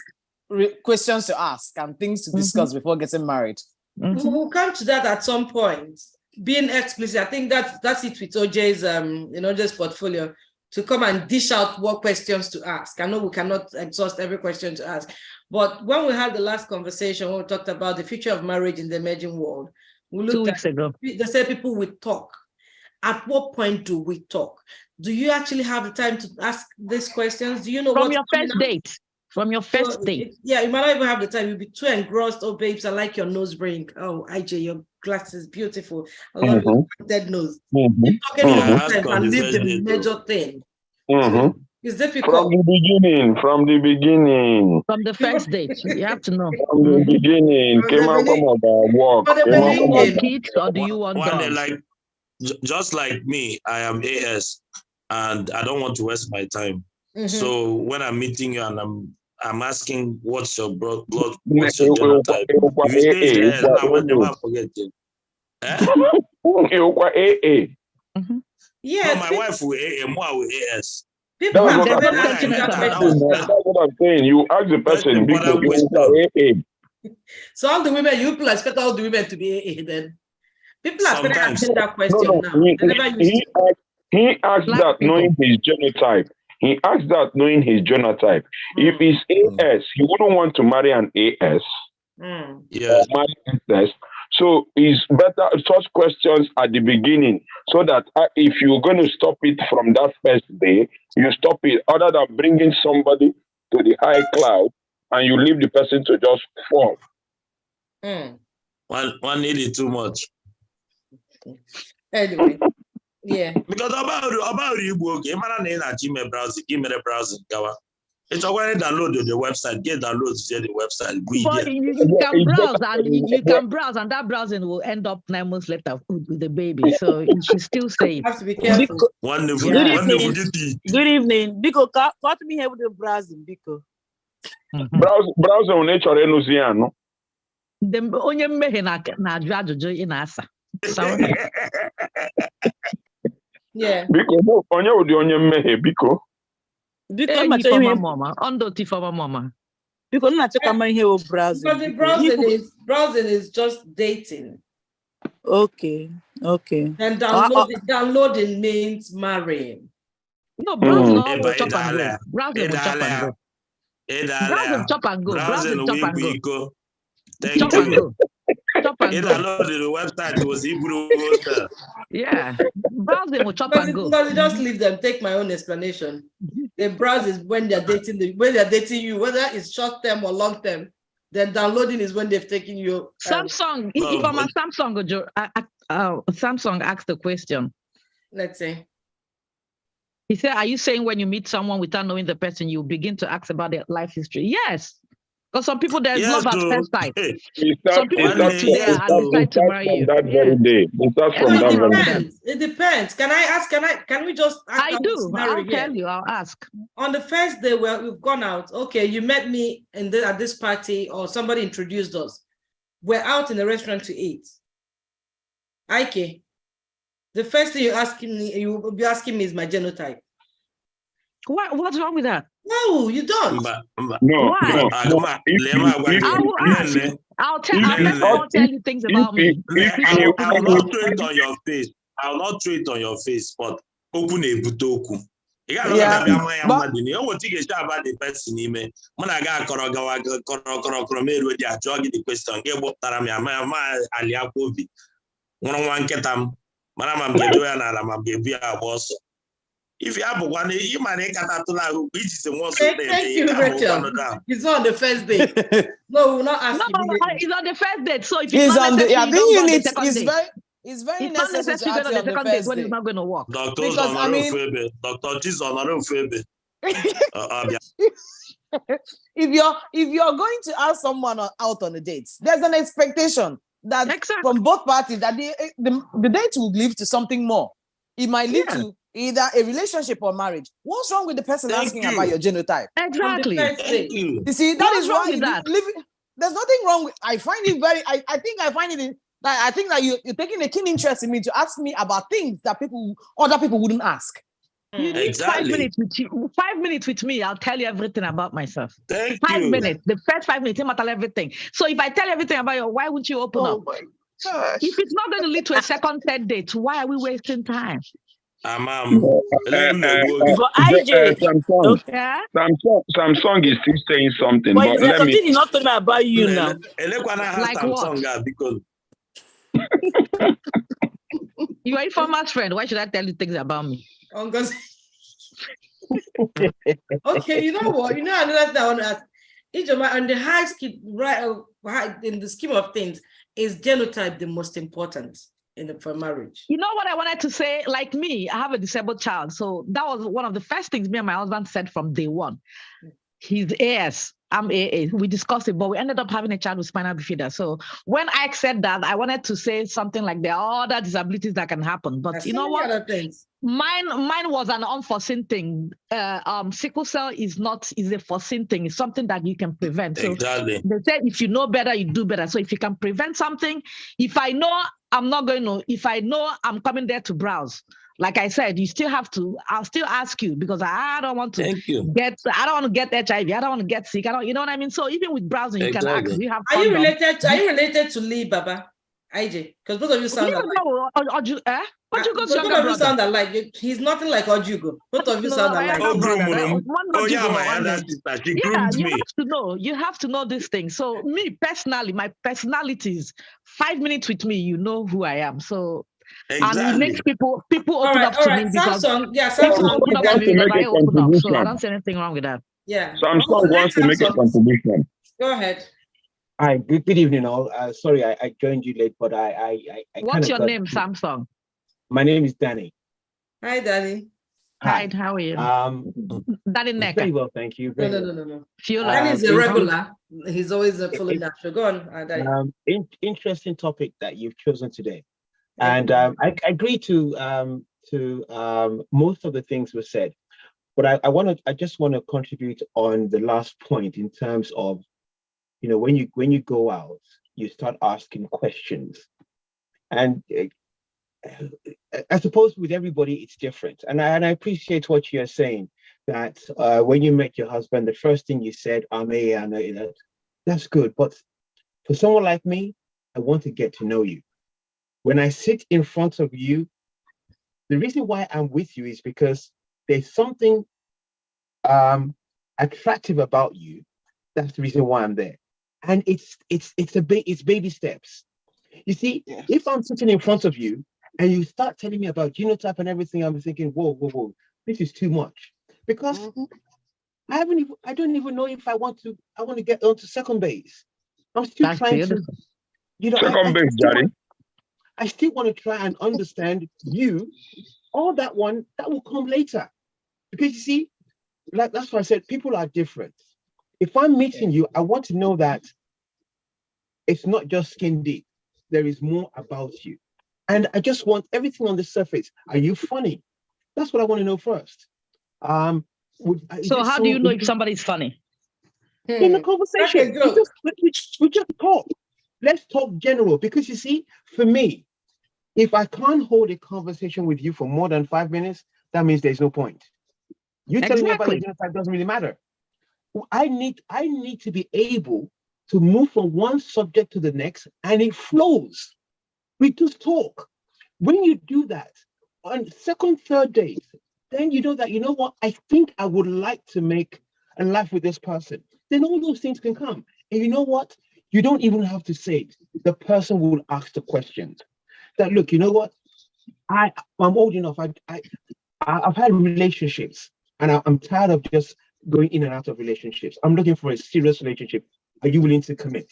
questions to ask and things to discuss before getting married. We'll come to that at some point. Being explicit, I think that's it with Oche's Oche's portfolio, to come and dish out what questions to ask. I know we cannot exhaust every question to ask, but when we had the last conversation, when we talked about the future of marriage in the emerging world, we looked 2 weeks ago. They said people would talk. At what point do we talk? Do you actually have the time to ask these questions? Do you know from your first date? From your first date. Yeah, you might not even have the time. You'll be too engrossed. Oh, babes, I like your nose ring. Oh, IJ, your glasses beautiful. I love your dead nose. Keep talking and leave the major thing. So it's difficult. From the beginning. From the first date, you have to know. From the beginning. Do you want kids or do you want dogs? Like, just like me, I am AS and I don't want to waste my time. So when I'm meeting you and I'm asking what's your blood, what's your genotype? If you say yes, I will never forget it. Yeah. No, my wife will AA, more will AS. That's what I'm saying. You ask the person because you AA. So all the women, you people expect all the women to be AA then? People are starting asking that question now. He asked that knowing his genotype. If he's AS, he wouldn't want to marry an AS. Yeah. Marry. So it's better such questions at the beginning, so that if you're going to stop it from that first day, you stop it, other than bringing somebody to the high cloud and you leave the person to just fall. One needed too much. Anyway, yeah. Because about you, okay, Gmail browsing, it's already downloaded the website. Get downloads via the website. But you can browse, and that browsing will end up 9 months later with the baby. So you should still say it. Have to be careful. Wonderful. Good evening. Biko, cut me here with the browsing, Biko. Browser on nature no. The onye mmehie na-ajụ ajụjụ ị na-asa. Yeah. Biko, onye ụdị onye mmehie, biko. Biko, mama. Because not check my here browsing. Because the browsing is just dating. Okay. And downloading means marrying. No, browsing always chop and go. Browsing will chop and go. Browsing chop and go. Browsing chop and go. Thank you. The website was Hebrew. Yeah, browsing will chop and go. Because just leave them. Take my own explanation. The browse is when they're dating you, whether it's short term or long term. Then downloading is when they've taken you. Samsung, if I'm a Samsung, Samsung asked the question. Let's say. He said, are you saying when you meet someone without knowing the person, you begin to ask about their life history? Yes. Because some people, there's love at first sight. Some people meet today and decide to marry you. That very day. It starts from that very day. It depends. Can I ask? Can we just? I do. I'll tell you. I'll ask. On the first day where we've gone out, okay, you met me at this party, or somebody introduced us. We're out in the restaurant to eat. Ike, the first thing you will be asking me is my genotype. What's wrong with that? No, you don't. No. Why? I'll tell you things about me. I will not throw it on your face. I will not throw it on your face, but open a butoku. You got about the person. When I got the question, get what if you have one, you might thank you, Rachel. It's on the first day. No, we're not asking. No, it's on the first date. So if it's on the, I think you need. It's very necessary to ask on the second date when it's not going to work. Because I mean, Dr. Chiz if you're going to ask someone out on a date, there's an expectation that from both parties that the date will lead to something more. It might lead to either a relationship or marriage. What's wrong with the person asking about your genotype? Exactly. You see, that is why there's nothing wrong with. I find it very. I think that you're taking a keen interest in me to ask me about things that other people wouldn't ask. You need 5 minutes with you. 5 minutes with me, I'll tell you everything about myself. Thank 5 you. minutes. The first 5 minutes, I'll tell everything. So if I tell everything about you, why wouldn't you open up? My gosh. If it's not going to lead to a second, third date, why are we wasting time? Samsung is still saying something, but but there's let me. something he's not talking about you now. Like what? Because You are a former friend. Why should I tell you things about me? Okay, you know what? You know another thing I want to ask. On the high in the scheme of things, is genotype the most important for marriage? You know what I wanted to say? Like me, I have a disabled child. So that was one of the first things me and my husband said from day one. He's AS, I'm AA. We discussed it, but we ended up having a child with spinal bifida. So when I said that, I wanted to say something like there are other disabilities that can happen. But you know what? Mine was an unforeseen thing. Sickle cell is a foreseen thing. It's something that you can prevent. So exactly. They said if you know better, you do better. So if you can prevent something, if I know I'm coming there to browse, like I said, I'll still ask you because I don't want to get HIV. I don't want to get sick. You know what I mean? So even with browsing, you can ask. Are you related to Lee, Baba? IJ? Because both of you sound alike. Ojugo's younger brother. Both of you sound alike. He's nothing like Ojugo. Both of you sound alike. You have to know this thing. So me personally, my personality is 5 minutes with me, you know who I am. So and it makes people open up to me because Samsung open up to me because I open up. So I don't see anything wrong with that. Yeah. Samsung wants to make a contribution. Go ahead. Hi, good evening all. Sorry, I joined you late, but I What's your name, Samsung? My name is Danny. Hi, Danny. Hi, how are you? Danny Neck. Very well, thank you. No. Danny's a regular. He's always full of natural. Go on, Danny. Interesting topic that you've chosen today. And I agree to most of the things were said, but I just want to contribute on the last point in terms of, when you go out, you start asking questions, and I suppose with everybody it's different. And I appreciate what you're saying, that when you met your husband, the first thing you said, I know that's good, but for someone like me, I want to get to know you. When I sit in front of you, the reason why I'm with you is because there's something attractive about you. That's the reason why I'm there. And it's baby steps. You see, if I'm sitting in front of you and you start telling me about genotype and everything, I'm thinking, whoa, this is too much. Because I don't even know if I want to get onto second base. I'm still That's trying to, beautiful. you know, Second base, Jerry. I still want to try and understand you. All that one, that will come later. Because you see, like that's why I said people are different. If I'm meeting you, I want to know that it's not just skin deep. There is more about you. And I just want everything on the surface. Are you funny? That's what I want to know first. So how do you know if somebody's funny? In the conversation, we just talk. Let's talk general. Because you see, for me, if I can't hold a conversation with you for more than 5 minutes, that means there's no point. You telling me about your genotype doesn't really matter. I need to be able to move from one subject to the next, and it flows. We just talk. When you do that on second, third date, then you know that, you know what, I think I would like to make a life with this person. Then all those things can come. And you know what? You don't even have to say it. The person will ask the questions. That, look, you know what? I'm old enough. I've had relationships, and I'm tired of just going in and out of relationships. I'm looking for a serious relationship. Are you willing to commit?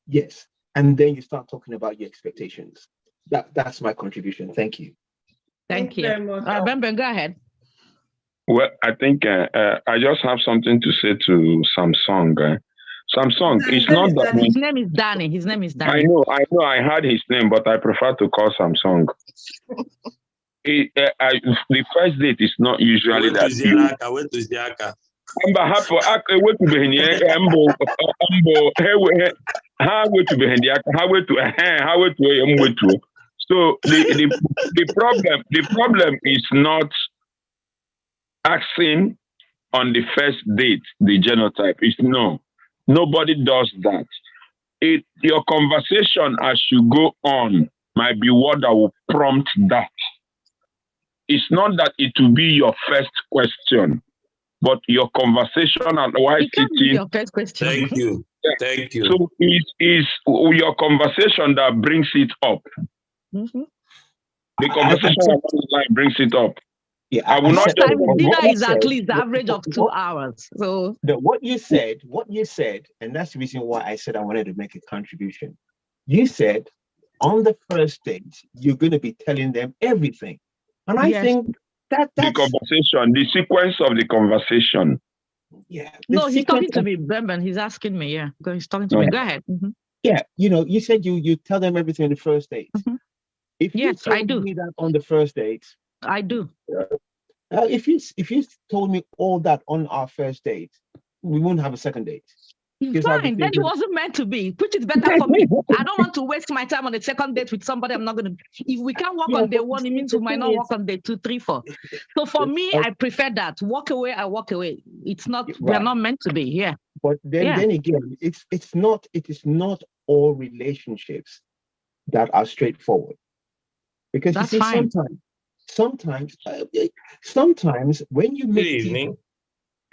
Yes. And then you start talking about your expectations. That's my contribution. Thank you. Thank you. Remember, go ahead. Well, I think I just have something to say to Samsung. Samsung, it's not that his name is Danny. His name is Danny. I know. I heard his name, but I prefer to call Samsung. The first date is not usually that. I went to Ziaka. So the problem is not asking on the first date the genotype. It's no. Nobody does that. Your conversation as you go on might be what that will prompt that. It's not that it will be your first question, but your conversation and why sitting. Your first question. Thank you. Thank you. So it's your conversation that brings it up. Mm-hmm. The conversation brings it up. Yeah, I will not. Dinner is at least the average of 2 hours. So what you said, and that's the reason why I said I wanted to make a contribution. You said on the first date, you're going to be telling them everything. And I think that's the conversation, the sequence of the conversation. Yeah. No, he's talking to me, Bemben. He's asking me, he's talking to me. Go ahead. Mm-hmm. Yeah, you said you tell them everything on the first date. Mm-hmm. If you I do. me that on the first date, I do. If you told me all that on our first date, we wouldn't have a second date. Fine, then it wasn't meant to be, which is better for me. I don't want to waste my time on a second date with somebody I'm not going to. If we can't work on day one, it means we might not work on day 2, 3, 4. So for me, I prefer that. Walk away, I walk away. It's not, they're not meant to be, But then again, it is not all relationships that are straightforward. Because that's you see, fine. sometimes when you meet people,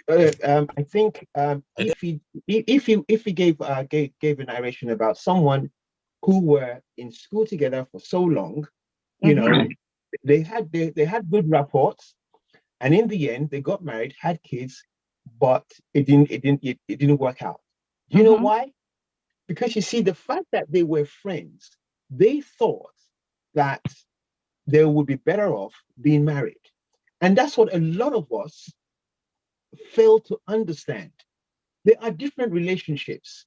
I think if he gave a narration about someone who were in school together for so long, you know, they had good rapports, and in the end they got married, had kids, but it didn't work out. You know why? Because you see, the fact that they were friends, they thought that they would be better off being married, and that's what a lot of us fail to understand. There are different relationships.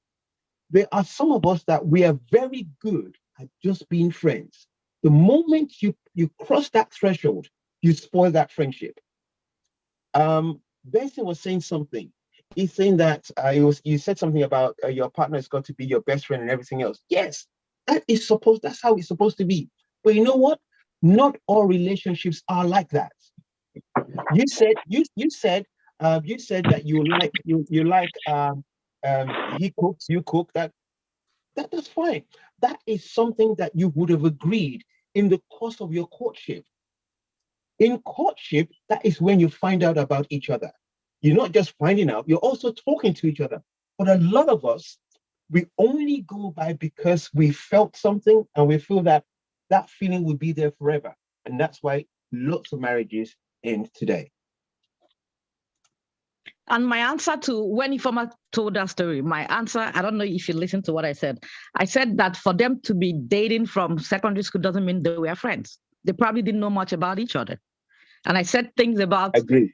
There are some of us that we are very good at just being friends. The moment you cross that threshold, you spoil that friendship. Benson was saying something. He's saying that you said something about your partner has got to be your best friend and everything else. Yes, that's how it's supposed to be. But you know what? Not all relationships are like that. You said that you like he cooks, you cook. That's fine. That is something that you would have agreed in the course of your courtship. In courtship, that is when you find out about each other. You're not just finding out, you're also talking to each other. But a lot of us, we only go by because we felt something and we feel that that feeling will be there forever. And that's why lots of marriages end today. And my answer to when Ifeoma told that story, my answer, I don't know if you listened to what I said. I said that for them to be dating from secondary school doesn't mean they were friends. They probably didn't know much about each other. And I said things about. Agree.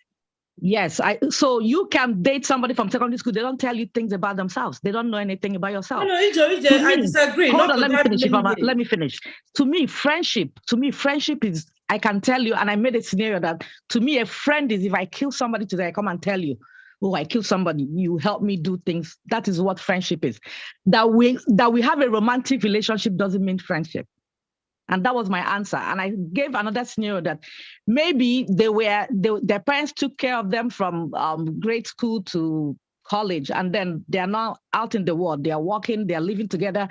Yes. So you can date somebody from secondary school. They don't tell you things about themselves. They don't know anything about yourself. No, I disagree. Hold on, let me finish. Let me finish. To me, friendship is, I can tell you, and I made a scenario that to me, a friend is if I kill somebody today, I come and tell you, oh, I killed somebody, you help me do things. That is what friendship is. That we have a romantic relationship doesn't mean friendship. And that was my answer. And I gave another scenario that maybe their parents took care of them from grade school to college, and then they are now out in the world. They are working, they are living together,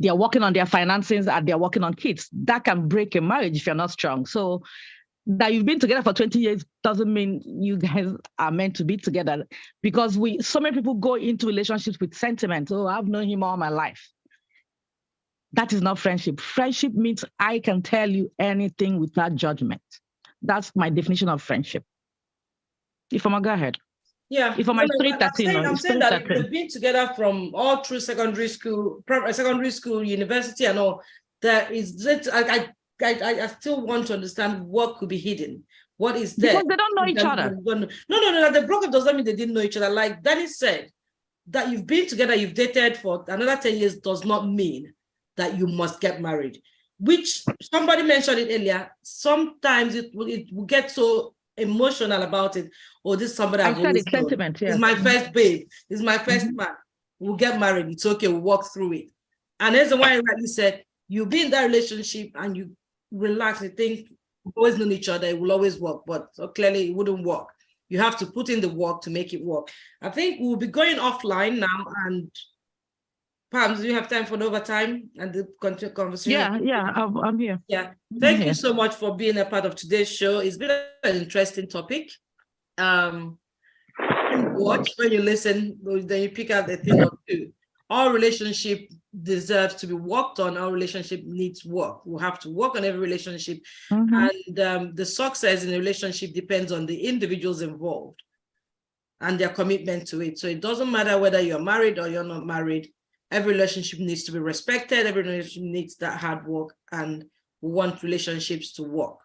they are working on their finances, and they are working on kids. That can break a marriage if you're not strong. So that you've been together for 20 years doesn't mean you guys are meant to be together, because so many people go into relationships with sentiment. Oh, I've known him all my life. That is not friendship. Friendship means I can tell you anything without judgment. That's my definition of friendship. Ifeoma, go ahead. Yeah. Ifeoma, I'm saying that if they've been together from all through secondary school, university, and all, there is. I still want to understand what could be hidden. What is there? Because they don't know each other. No. The broken does not mean they didn't know each other. Like Danny said, that you've been together, you've dated for another 10 years does not mean that you must get married, which somebody mentioned it earlier. Sometimes it will get so emotional about it. Oh, this is somebody I've always known. Sentiment, yeah. It's my first babe. It's my first man. We'll get married. It's okay. We'll walk through it. And there's the one I rightly said, you'll be in that relationship and you relax and think, we've always known each other. It will always work. But so clearly it wouldn't work. You have to put in the work to make it work. I think we'll be going offline now, and Pam, do you have time for an overtime and the conversation? Yeah, I'm here. Yeah, thank you so much for being a part of today's show. It's been an interesting topic. Watch when you listen, then you pick out a thing or two. Our relationship deserves to be worked on. Our relationship needs work. We'll have to work on every relationship. And the success in a relationship depends on the individuals involved and their commitment to it. So it doesn't matter whether you're married or you're not married. Every relationship needs to be respected. Every relationship needs that hard work, and we want relationships to work.